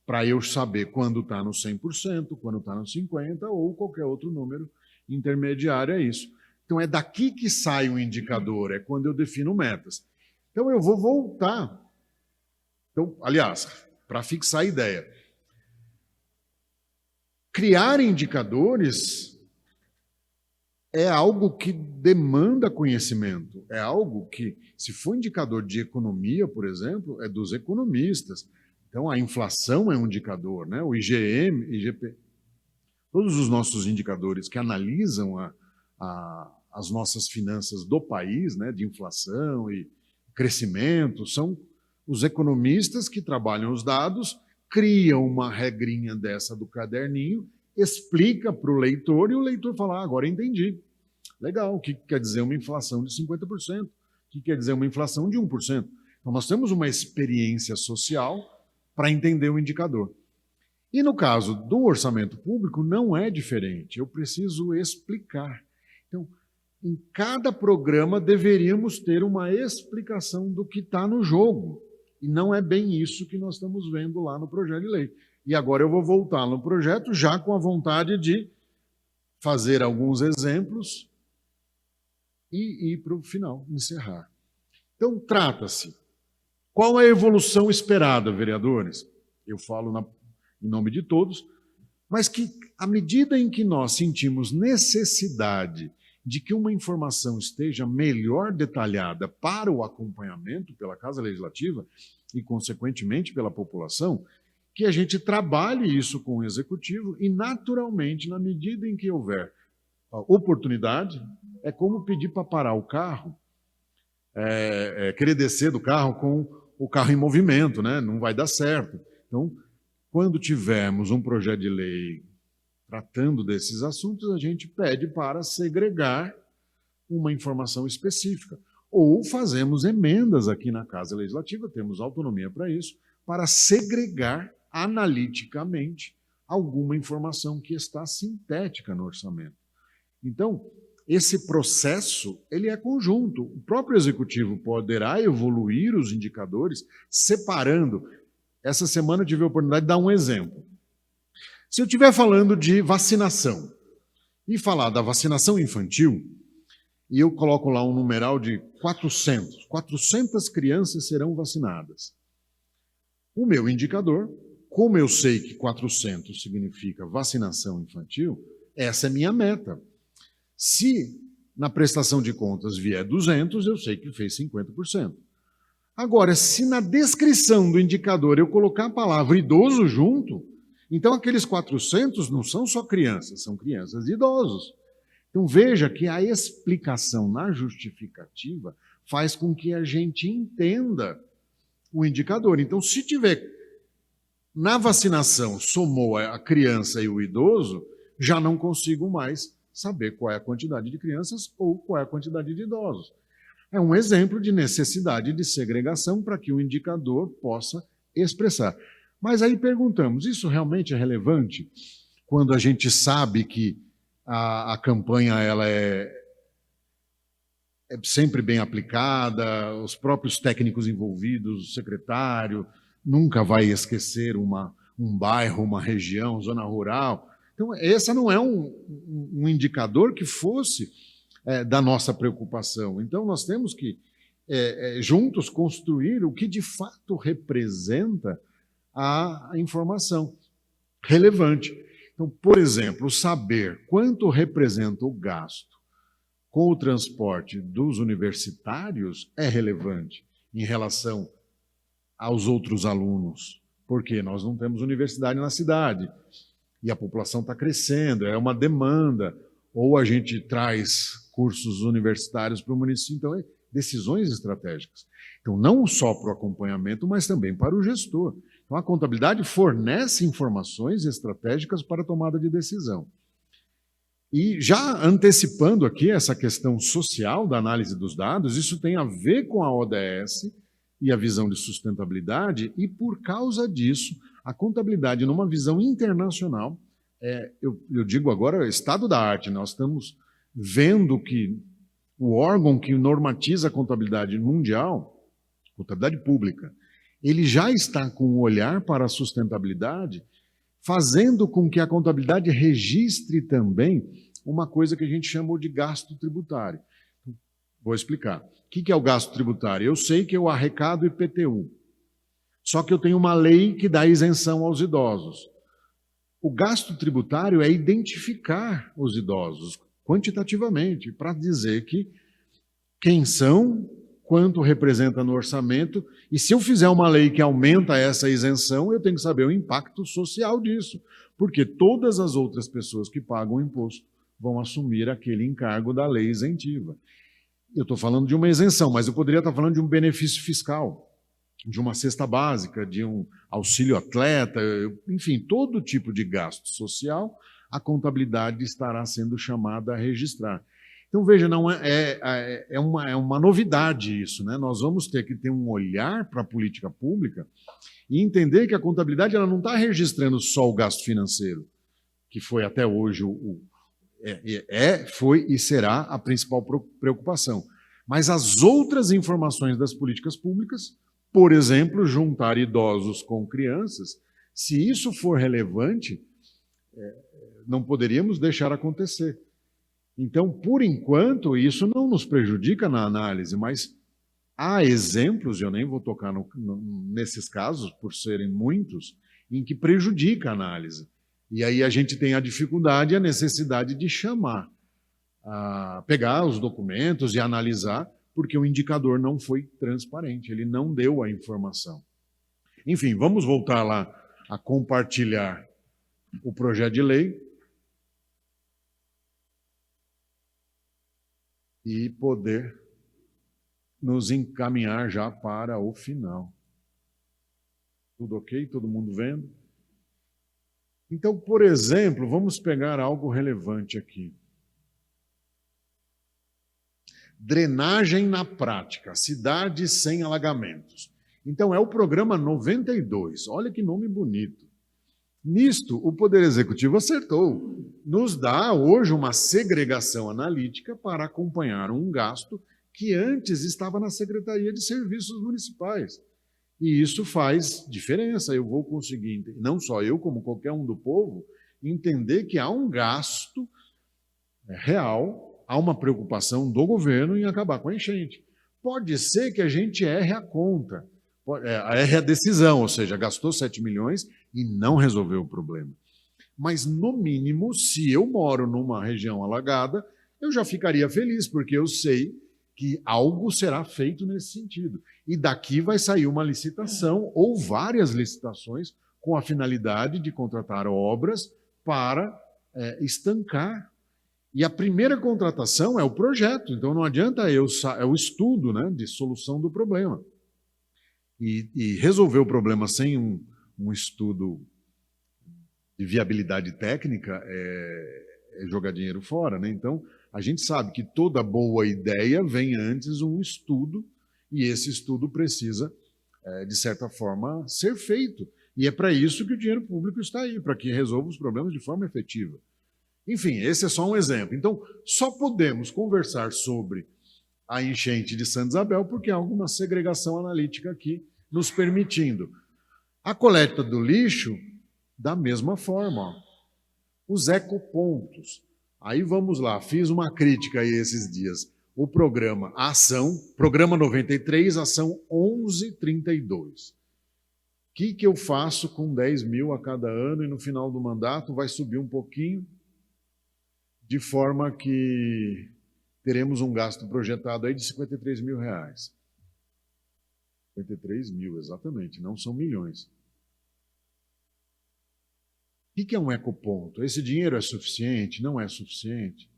para eu saber quando está no 100%, quando está no 50% ou qualquer outro número intermediário, é isso. Então é daqui que sai o indicador, é quando eu defino metas. Então eu vou voltar. Então, aliás, para fixar a ideia, criar indicadores é algo que demanda conhecimento, é algo que, se for indicador de economia, por exemplo, é dos economistas. Então, a inflação é um indicador, né? O IGM, IGP, todos os nossos indicadores que analisam as nossas finanças do país, né, de inflação e crescimento, são os economistas que trabalham os dados, criam uma regrinha dessa do caderninho, explica para o leitor e o leitor fala, agora entendi. Legal, o que quer dizer uma inflação de 50%? O que quer dizer uma inflação de 1%? Então, nós temos uma experiência social para entender o indicador. E no caso do orçamento público, não é diferente. Eu preciso explicar. Então, em cada programa, deveríamos ter uma explicação do que está no jogo. E não é bem isso que nós estamos vendo lá no projeto de lei. E agora eu vou voltar no projeto já com a vontade de fazer alguns exemplos e ir para o final, encerrar. Então, trata-se. Qual é a evolução esperada, vereadores? Eu falo em nome de todos, mas que, à medida em que nós sentimos necessidade de que uma informação esteja melhor detalhada para o acompanhamento pela Casa Legislativa e, consequentemente, pela população, que a gente trabalhe isso com o Executivo e, naturalmente, na medida em que houver oportunidade, é como pedir para parar o carro, querer descer do carro com o carro em movimento, né? Não vai dar certo. Então, quando tivermos um projeto de lei tratando desses assuntos, a gente pede para segregar uma informação específica. Ou fazemos emendas aqui na Casa Legislativa, temos autonomia para isso, para segregar analiticamente alguma informação que está sintética no orçamento. Então, esse processo ele é conjunto. O próprio Executivo poderá evoluir os indicadores separando. Essa semana eu tive a oportunidade de dar um exemplo. Se eu estiver falando de vacinação e falar da vacinação infantil, e eu coloco lá um numeral de 400 crianças serão vacinadas. O meu indicador, como eu sei que 400 significa vacinação infantil, essa é minha meta. Se na prestação de contas vier 200, eu sei que fez 50%. Agora, se na descrição do indicador eu colocar a palavra idoso junto, então aqueles 400 não são só crianças, são crianças e idosos. Então veja que a explicação na justificativa faz com que a gente entenda o indicador. Então, se tiver na vacinação somou a criança e o idoso, já não consigo mais saber qual é a quantidade de crianças ou qual é a quantidade de idosos. É um exemplo de necessidade de segregação para que o indicador possa expressar. Mas aí perguntamos, isso realmente é relevante quando a gente sabe que a campanha ela é sempre bem aplicada, os próprios técnicos envolvidos, o secretário, nunca vai esquecer um bairro, uma região, zona rural. Então, esse não é um indicador que fosse da nossa preocupação. Então, nós temos que, juntos, construir o que de fato representa a informação relevante. Então, por exemplo, saber quanto representa o gasto com o transporte dos universitários é relevante em relação aos outros alunos, porque nós não temos universidade na cidade e a população está crescendo, é uma demanda, ou a gente traz cursos universitários para o município, então decisões estratégicas. Então, não só para o acompanhamento, mas também para o gestor. Então, a contabilidade fornece informações estratégicas para a tomada de decisão. E já antecipando aqui essa questão social da análise dos dados, isso tem a ver com a ODS e a visão de sustentabilidade, e por causa disso, a contabilidade numa visão internacional, eu digo agora, estado da arte, nós estamos vendo que o órgão que normatiza a contabilidade mundial, contabilidade pública, ele já está com um olhar para a sustentabilidade, fazendo com que a contabilidade registre também uma coisa que a gente chamou de gasto tributário. Vou explicar. O que é o gasto tributário? Eu sei que eu arrecado IPTU, só que eu tenho uma lei que dá isenção aos idosos. O gasto tributário é identificar os idosos quantitativamente, para dizer quem são, quanto representa no orçamento, e se eu fizer uma lei que aumenta essa isenção, eu tenho que saber o impacto social disso, porque todas as outras pessoas que pagam o imposto vão assumir aquele encargo da lei isentiva. Eu estou falando de uma isenção, mas eu poderia estar falando de um benefício fiscal, de uma cesta básica, de um auxílio atleta, enfim, todo tipo de gasto social, a contabilidade estará sendo chamada a registrar. Então, veja, não é uma novidade isso, né? Nós vamos ter que ter um olhar para a política pública e entender que a contabilidade ela não está registrando só o gasto financeiro, que foi até hoje foi e será a principal preocupação. Mas as outras informações das políticas públicas, por exemplo, juntar idosos com crianças, se isso for relevante, não poderíamos deixar acontecer. Então, por enquanto, isso não nos prejudica na análise, mas há exemplos, eu nem vou tocar nesses casos, por serem muitos, em que prejudica a análise. E aí a gente tem a dificuldade e a necessidade de chamar, pegar os documentos e analisar, porque o indicador não foi transparente, ele não deu a informação. Enfim, vamos voltar lá a compartilhar o projeto de lei e poder nos encaminhar já para o final. Tudo ok? Todo mundo vendo? Então, por exemplo, vamos pegar algo relevante aqui. Drenagem na prática, cidades sem alagamentos. Então, é o programa 92. Olha que nome bonito. Nisto, o Poder Executivo acertou. Nos dá hoje uma segregação analítica para acompanhar um gasto que antes estava na Secretaria de Serviços Municipais. E isso faz diferença. Eu vou conseguir, não só eu, como qualquer um do povo, entender que há um gasto real, há uma preocupação do governo em acabar com a enchente. Pode ser que a gente erre a conta, erre a decisão, ou seja, gastou 7 milhões e não resolveu o problema. Mas, no mínimo, se eu moro numa região alagada, eu já ficaria feliz, porque eu sei que algo será feito nesse sentido. E daqui vai sair uma licitação ou várias licitações com a finalidade de contratar obras para estancar. E a primeira contratação é o projeto, então não adianta é o estudo, né, de solução do problema. E resolver o problema sem um estudo de viabilidade técnica é jogar dinheiro fora, né? Então, a gente sabe que toda boa ideia vem antes um estudo, e esse estudo precisa, de certa forma, ser feito. E é para isso que o dinheiro público está aí, para que resolva os problemas de forma efetiva. Enfim, esse é só um exemplo. Então, só podemos conversar sobre a enchente de Santa Isabel porque há alguma segregação analítica aqui nos permitindo. A coleta do lixo, da mesma forma. Ó. Os ecopontos. Aí vamos lá, fiz uma crítica aí esses dias. O programa Ação, programa 93, Ação 1132. O que eu faço com 10 mil a cada ano e no final do mandato vai subir um pouquinho, de forma que teremos um gasto projetado aí de 53 mil reais. 53 mil, exatamente, não são milhões. O que é um ecoponto? Esse dinheiro é suficiente? Não é suficiente?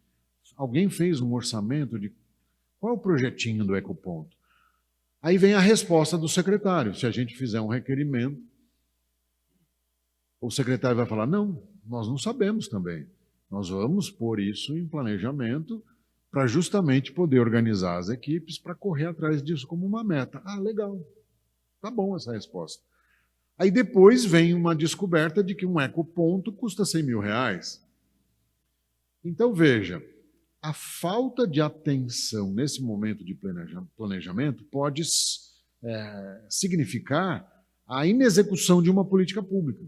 Alguém fez um orçamento de qual é o projetinho do ecoponto? Aí vem a resposta do secretário. Se a gente fizer um requerimento, o secretário vai falar, não, nós não sabemos também. Nós vamos pôr isso em planejamento para justamente poder organizar as equipes para correr atrás disso como uma meta. Ah, legal. Tá bom essa resposta. Aí depois vem uma descoberta de que um ecoponto custa 100 mil reais. Então, veja, a falta de atenção nesse momento de planejamento pode significar a inexecução de uma política pública.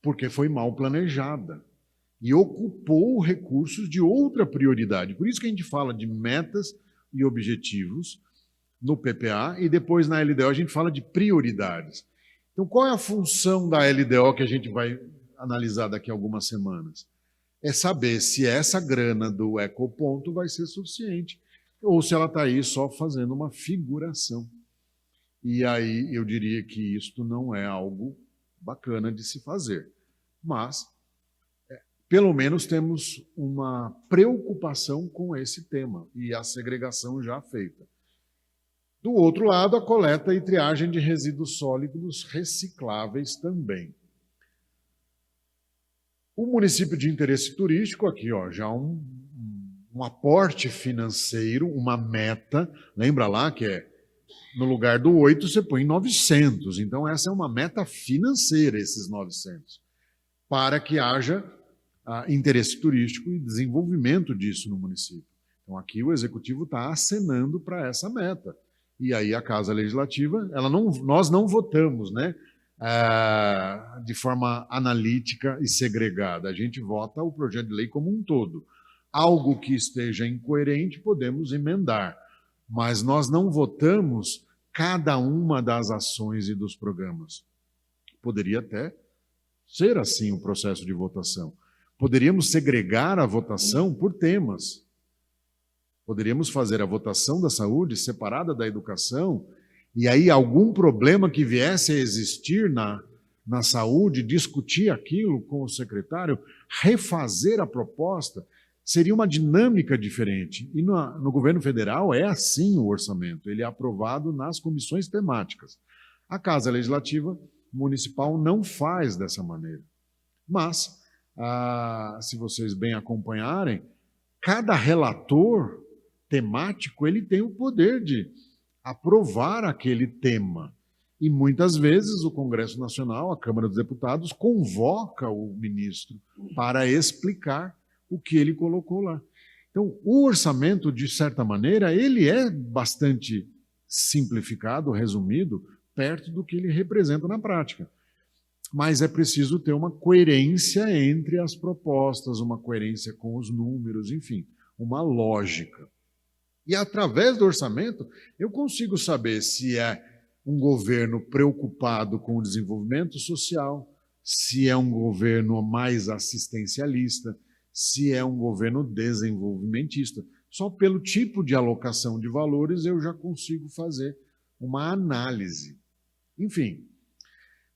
Porque foi mal planejada e ocupou recursos de outra prioridade. Por isso que a gente fala de metas e objetivos no PPA e depois na LDO a gente fala de prioridades. Então, qual é a função da LDO que a gente vai analisar daqui a algumas semanas? É saber se essa grana do ecoponto vai ser suficiente ou se ela está aí só fazendo uma figuração. E aí eu diria que isto não é algo bacana de se fazer. Mas, pelo menos, temos uma preocupação com esse tema e a segregação já feita. Do outro lado, a coleta e triagem de resíduos sólidos recicláveis também. O município de interesse turístico, aqui ó, já um aporte financeiro, uma meta, lembra lá que no lugar do 8 você põe 900, então essa é uma meta financeira, esses 900, para que haja interesse turístico e desenvolvimento disso no município. Então aqui o executivo está acenando para essa meta. E aí a Casa Legislativa, nós não votamos, né, de forma analítica e segregada. A gente vota o projeto de lei como um todo. Algo que esteja incoerente podemos emendar, mas nós não votamos cada uma das ações e dos programas. Poderia até ser assim o processo de votação. Poderíamos segregar a votação por temas. Poderíamos fazer a votação da saúde separada da educação, e aí algum problema que viesse a existir na saúde, discutir aquilo com o secretário, refazer a proposta, seria uma dinâmica diferente. E no governo federal é assim o orçamento, ele é aprovado nas comissões temáticas. A Casa Legislativa Municipal não faz dessa maneira. Mas, se vocês bem acompanharem, cada relator temático, ele tem o poder de aprovar aquele tema. E muitas vezes o Congresso Nacional, a Câmara dos Deputados, convoca o ministro para explicar o que ele colocou lá. Então, o orçamento, de certa maneira, ele é bastante simplificado, resumido, perto do que ele representa na prática. Mas é preciso ter uma coerência entre as propostas, uma coerência com os números, enfim, uma lógica. E através do orçamento, eu consigo saber se é um governo preocupado com o desenvolvimento social, se é um governo mais assistencialista, se é um governo desenvolvimentista. Só pelo tipo de alocação de valores eu já consigo fazer uma análise. Enfim,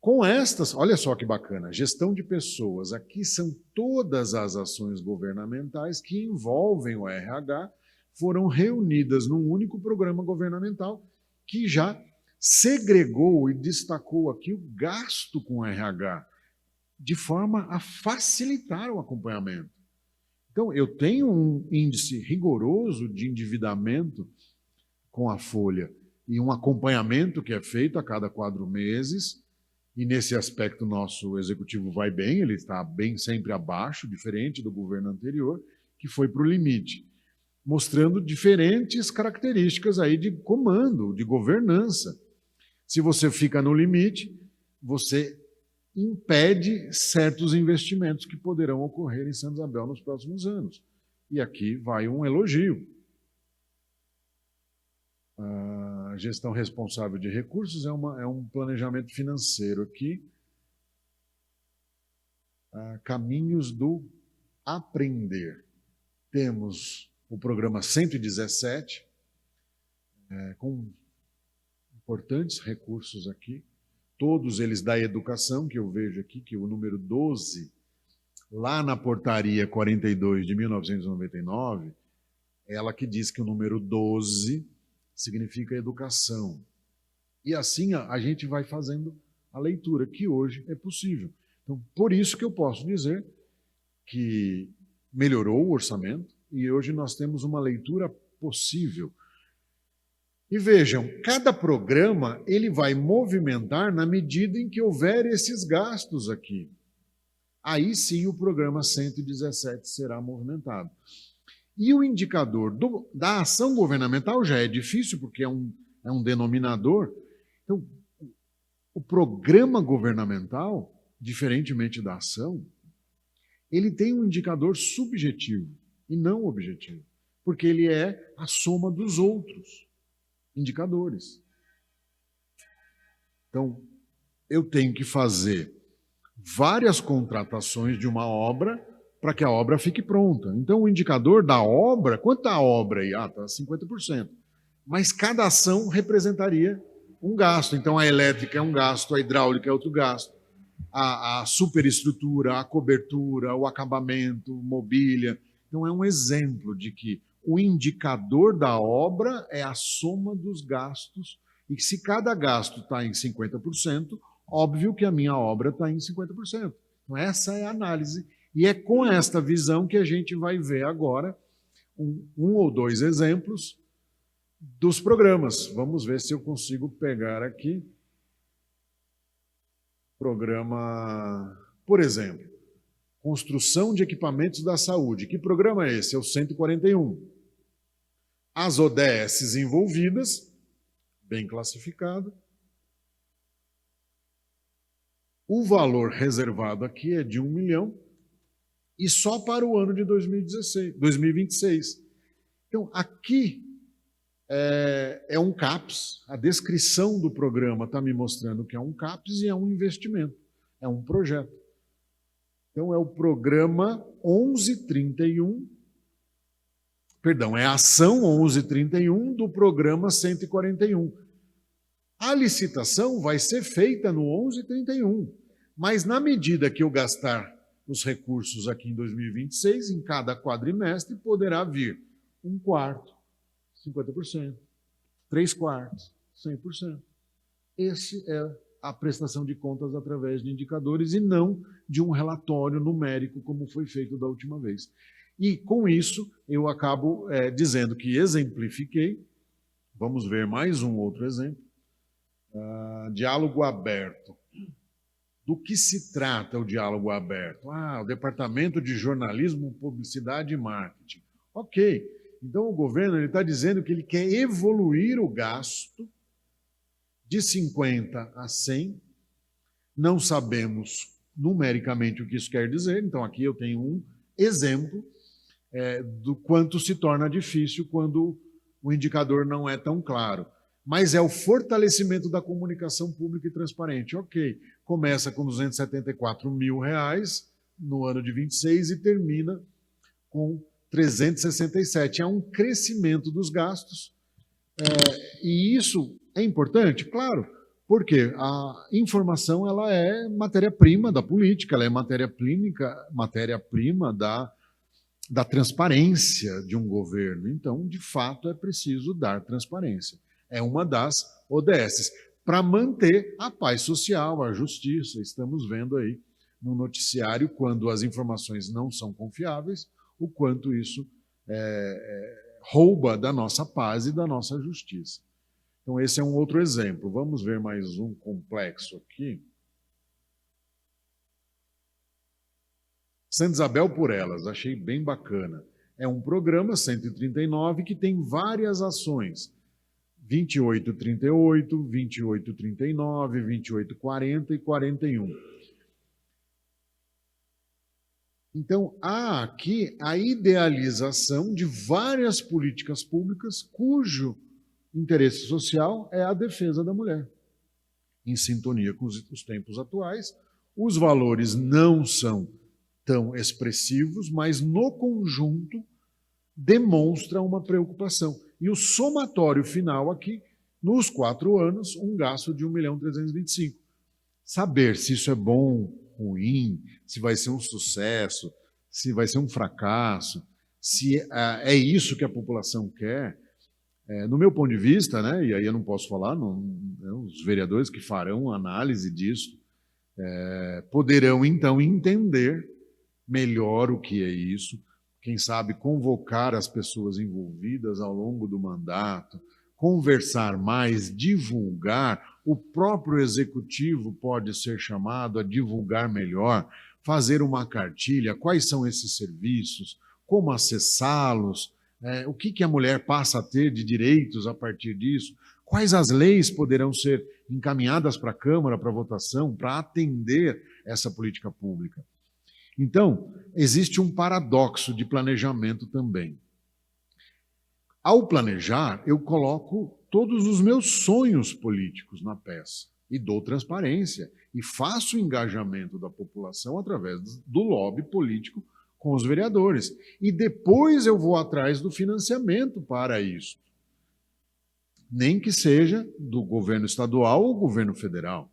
com estas, olha só que bacana, gestão de pessoas, aqui são todas as ações governamentais que envolvem o RH, foram reunidas num único programa governamental que já segregou e destacou aqui o gasto com o RH, de forma a facilitar o acompanhamento. Então, eu tenho um índice rigoroso de endividamento com a Folha e um acompanhamento que é feito a cada 4 meses, e nesse aspecto nosso executivo vai bem, ele está bem sempre abaixo, diferente do governo anterior, que foi para o limite, mostrando diferentes características aí de comando, de governança. Se você fica no limite, você impede certos investimentos que poderão ocorrer em Santa Isabel nos próximos anos. E aqui vai um elogio. A gestão responsável de recursos é um planejamento financeiro aqui. Caminhos do aprender. Temos o programa 117, com importantes recursos aqui, todos eles da educação, que eu vejo aqui, que o número 12, lá na portaria 42 de 1999, ela que diz que o número 12 significa educação. E assim a gente vai fazendo a leitura, que hoje é possível. Então, por isso que eu posso dizer que melhorou o orçamento e hoje nós temos uma leitura possível. E vejam, cada programa ele vai movimentar na medida em que houver esses gastos aqui. Aí sim o programa 117 será movimentado. E o indicador da ação governamental já é difícil, porque é um denominador. Então, o programa governamental, diferentemente da ação, ele tem um indicador subjetivo e não objetivo, porque ele é a soma dos outros indicadores. Então, eu tenho que fazer várias contratações de uma obra para que a obra fique pronta. Então, o indicador da obra, quanto está a obra aí? Está 50%. Mas cada ação representaria um gasto. Então, a elétrica é um gasto, a hidráulica é outro gasto, a superestrutura, a cobertura, o acabamento, mobília. Então, é um exemplo de que o indicador da obra é a soma dos gastos, e que se cada gasto está em 50%, óbvio que a minha obra está em 50%. Então, essa é a análise, e é com esta visão que a gente vai ver agora um ou dois exemplos dos programas. Vamos ver se eu consigo pegar aqui. Programa, por exemplo, construção de equipamentos da saúde. Que programa é esse? É o 141. As ODS envolvidas, bem classificado. O valor reservado aqui é de 1 milhão e só para o ano de 2026. Então, aqui é um CAPES, a descrição do programa está me mostrando que é um CAPES e é um investimento, é um projeto. Então, é o programa 1131, perdão, é a ação 1131 do programa 141. A licitação vai ser feita no 1131, mas na medida que eu gastar os recursos aqui em 2026, em cada quadrimestre poderá vir 1/4, 50%, 3/4, 100%. Esse é a prestação de contas através de indicadores e não de um relatório numérico como foi feito da última vez. E com isso eu acabo dizendo que exemplifiquei. Vamos ver mais um outro exemplo. Diálogo aberto. Do que se trata o diálogo aberto? O Departamento de Jornalismo, Publicidade e Marketing. Ok. Então, o governo está dizendo que ele quer evoluir o gasto de 50 a 100. Não sabemos numericamente o que isso quer dizer. Então, aqui eu tenho um exemplo do quanto se torna difícil quando o indicador não é tão claro. Mas é o fortalecimento da comunicação pública e transparente. Ok, começa com R$ 274 mil no ano de 26 e termina com 367. Há um crescimento dos gastos, e isso é importante, claro, porque a informação ela é matéria-prima da política, ela é matéria-prima da transparência de um governo. Então, de fato, é preciso dar transparência. É uma das ODSs, para manter a paz social, a justiça. Estamos vendo aí no noticiário, quando as informações não são confiáveis, o quanto isso rouba da nossa paz e da nossa justiça. Então, esse é um outro exemplo. Vamos ver mais um complexo aqui. Santa Isabel por Elas, achei bem bacana. É um programa 139 que tem várias ações. 2838, 2839, 2840 e 41. Então, há aqui a idealização de várias políticas públicas cujo interesse social é a defesa da mulher. Em sintonia com os tempos atuais, os valores não são tão expressivos, mas no conjunto demonstra uma preocupação. E o somatório final aqui, nos 4 anos, um gasto de 1.325.000. Saber se isso é bom, ruim, se vai ser um sucesso, se vai ser um fracasso, se é isso que a população quer. No meu ponto de vista, né, e aí eu não posso falar, os vereadores que farão análise disso poderão então entender melhor o que é isso, quem sabe convocar as pessoas envolvidas ao longo do mandato, conversar mais, divulgar. O próprio executivo pode ser chamado a divulgar melhor, fazer uma cartilha, quais são esses serviços, como acessá-los, o que a mulher passa a ter de direitos a partir disso, quais as leis poderão ser encaminhadas para a Câmara, para votação, para atender essa política pública. Então, existe um paradoxo de planejamento também. Ao planejar, eu coloco todos os meus sonhos políticos na peça e dou transparência e faço o engajamento da população através do lobby político com os vereadores. E depois eu vou atrás do financiamento para isso. Nem que seja do governo estadual ou governo federal.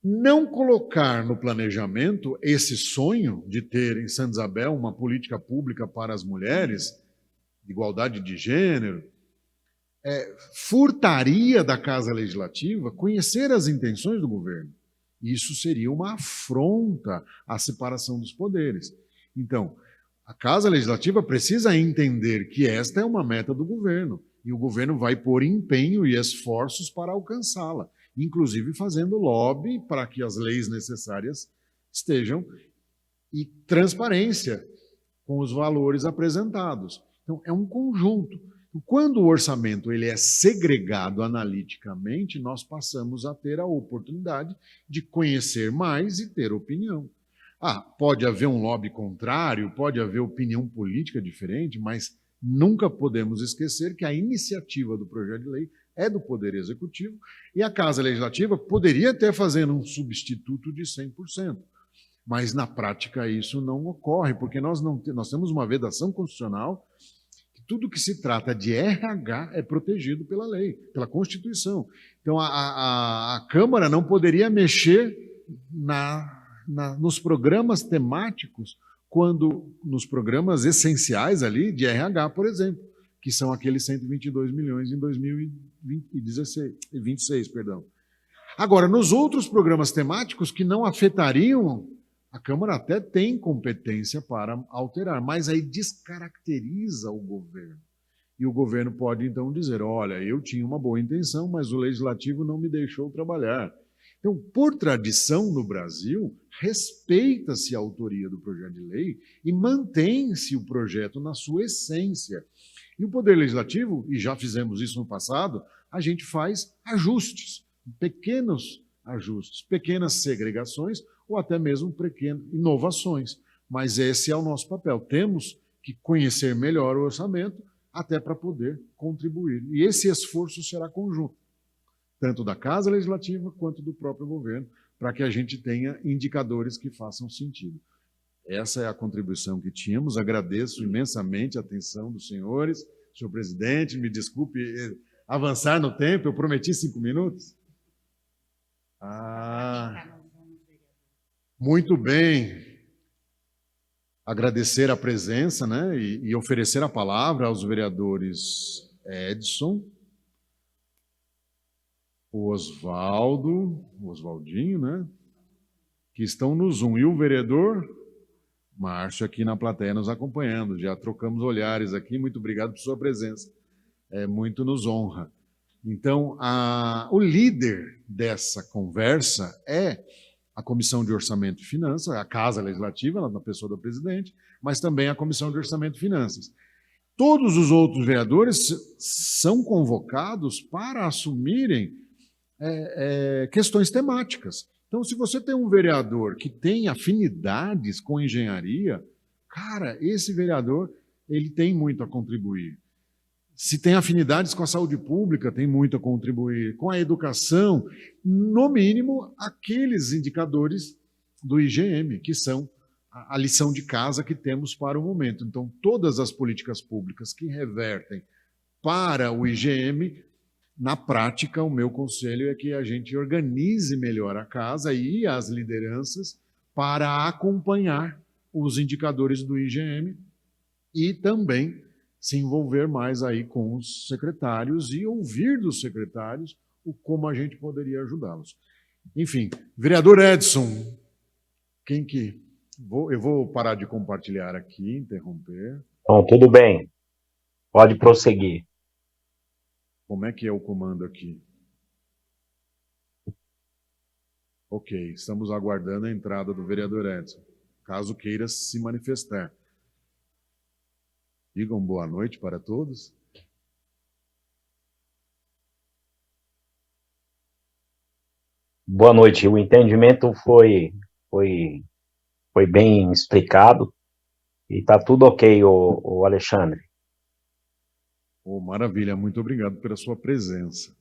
Não colocar no planejamento esse sonho de ter em Santa Isabel uma política pública para as mulheres, igualdade de gênero, furtaria da Casa Legislativa conhecer as intenções do governo. Isso seria uma afronta à separação dos poderes. Então, a Casa Legislativa precisa entender que esta é uma meta do governo e o governo vai pôr empenho e esforços para alcançá-la, inclusive fazendo lobby para que as leis necessárias estejam e transparência com os valores apresentados. Então, é um conjunto. Quando o orçamento ele é segregado analiticamente, nós passamos a ter a oportunidade de conhecer mais e ter opinião. Pode haver um lobby contrário, pode haver opinião política diferente, mas nunca podemos esquecer que a iniciativa do projeto de lei é do Poder Executivo e a Casa Legislativa poderia até fazer um substituto de 100%. Mas, na prática, isso não ocorre, porque nós temos uma vedação constitucional que tudo que se trata de RH é protegido pela lei, pela Constituição. Então, a Câmara não poderia mexer nos programas temáticos, nos programas essenciais ali de RH, por exemplo, que são aqueles 122 milhões em 2026. Agora, nos outros programas temáticos que não afetariam, a Câmara até tem competência para alterar, mas aí descaracteriza o governo. E o governo pode, então, dizer, olha, eu tinha uma boa intenção, mas o Legislativo não me deixou trabalhar. Então, por tradição no Brasil, respeita-se a autoria do projeto de lei e mantém-se o projeto na sua essência. E o Poder Legislativo, e já fizemos isso no passado, a gente faz ajustes, pequenos ajustes, pequenas segregações ou até mesmo pequenas inovações. Mas esse é o nosso papel. Temos que conhecer melhor o orçamento até para poder contribuir. E esse esforço será conjunto, tanto da Casa Legislativa quanto do próprio governo, para que a gente tenha indicadores que façam sentido. Essa é a contribuição que tínhamos. Agradeço imensamente a atenção dos senhores. Senhor presidente, me desculpe avançar no tempo, eu prometi 5 minutos. Muito bem. Agradecer a presença, né, e oferecer a palavra aos vereadores Edson, o Oswaldinho, né, que estão no Zoom, e o vereador Márcio aqui na plateia nos acompanhando. Já trocamos olhares aqui, muito obrigado por sua presença. Muito nos honra. Então, o líder dessa conversa é a Comissão de Orçamento e Finanças, a Casa Legislativa, na pessoa do presidente, mas também a Comissão de Orçamento e Finanças. Todos os outros vereadores são convocados para assumirem questões temáticas. Então, se você tem um vereador que tem afinidades com engenharia, cara, esse vereador ele tem muito a contribuir. Se tem afinidades com a saúde pública, tem muito a contribuir. Com a educação, no mínimo, aqueles indicadores do IGM, que são a lição de casa que temos para o momento. Então, todas as políticas públicas que revertem para o IGM, na prática, o meu conselho é que a gente organize melhor a casa e as lideranças para acompanhar os indicadores do IGM e também se envolver mais aí com os secretários e ouvir dos secretários como a gente poderia ajudá-los. Enfim, vereador Edson, eu vou parar de compartilhar aqui, interromper. Bom, tudo bem. Pode prosseguir. Como é que é o comando aqui? Ok, estamos aguardando a entrada do vereador Edson, caso queira se manifestar. Digam boa noite para todos. Boa noite. O entendimento foi bem explicado e está tudo ok, o Alexandre. Maravilha, muito obrigado pela sua presença.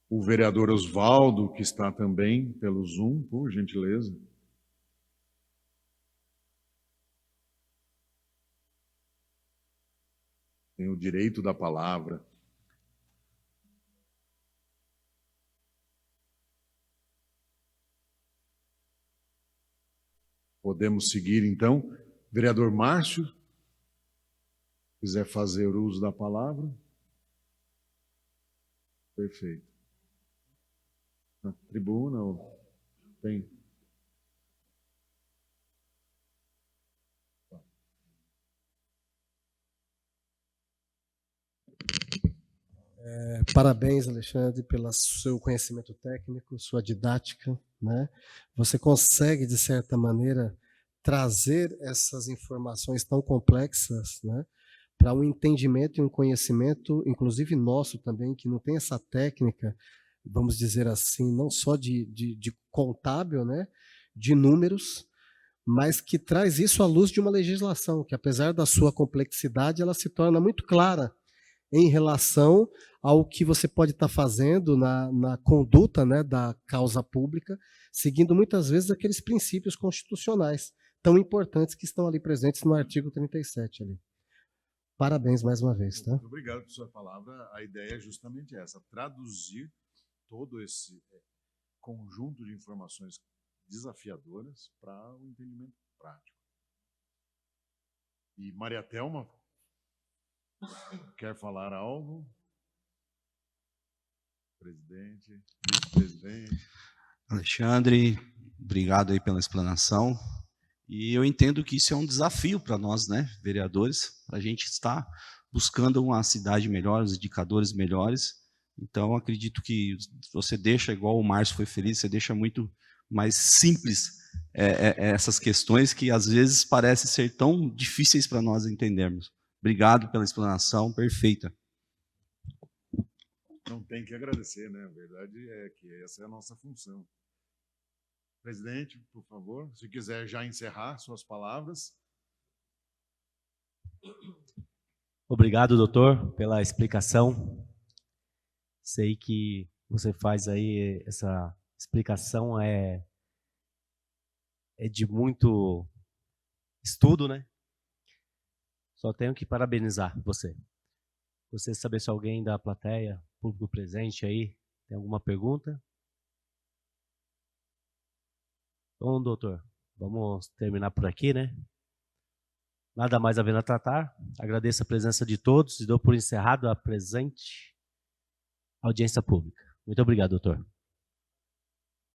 O vereador Oswaldo, que está também pelo Zoom, por gentileza. Tem o direito da palavra. Podemos seguir, então. Vereador Márcio, quiser fazer uso da palavra. Perfeito. Na tribuna, tem... Parabéns, Alexandre, pelo seu conhecimento técnico, sua didática, né? Você consegue, de certa maneira, trazer essas informações tão complexas, né, para um entendimento e um conhecimento, inclusive nosso também, que não tem essa técnica, vamos dizer assim, não só de contábil, né, de números, mas que traz isso à luz de uma legislação, que apesar da sua complexidade, ela se torna muito clara em relação ao que você pode estar fazendo na conduta, né, da causa pública, seguindo muitas vezes aqueles princípios constitucionais tão importantes que estão ali presentes no artigo 37. Ali. Parabéns mais uma vez. Tá? Muito obrigado por sua palavra. A ideia é justamente essa, traduzir todo esse conjunto de informações desafiadoras para o entendimento prático. E Maria Thelma, quer falar algo? Presidente, vice-presidente. Alexandre, obrigado aí pela explanação. E eu entendo que isso é um desafio para nós, né, vereadores, para a gente estar buscando uma cidade melhor, os indicadores melhores. Então, acredito que você deixa, igual o Márcio foi feliz, você deixa muito mais simples essas questões que às vezes parecem ser tão difíceis para nós entendermos. Obrigado pela explanação, perfeita. Não tem que agradecer, né? A verdade é que essa é a nossa função. Presidente, por favor, se quiser já encerrar suas palavras. Obrigado, doutor, pela explicação. Sei que você faz aí, essa explicação é de muito estudo, né? Só tenho que parabenizar você. Você saber se alguém da plateia, público presente aí, tem alguma pergunta? Bom, doutor, vamos terminar por aqui, né? Nada mais havendo a tratar. Agradeço a presença de todos e dou por encerrado a presente audiência pública. Muito obrigado, doutor.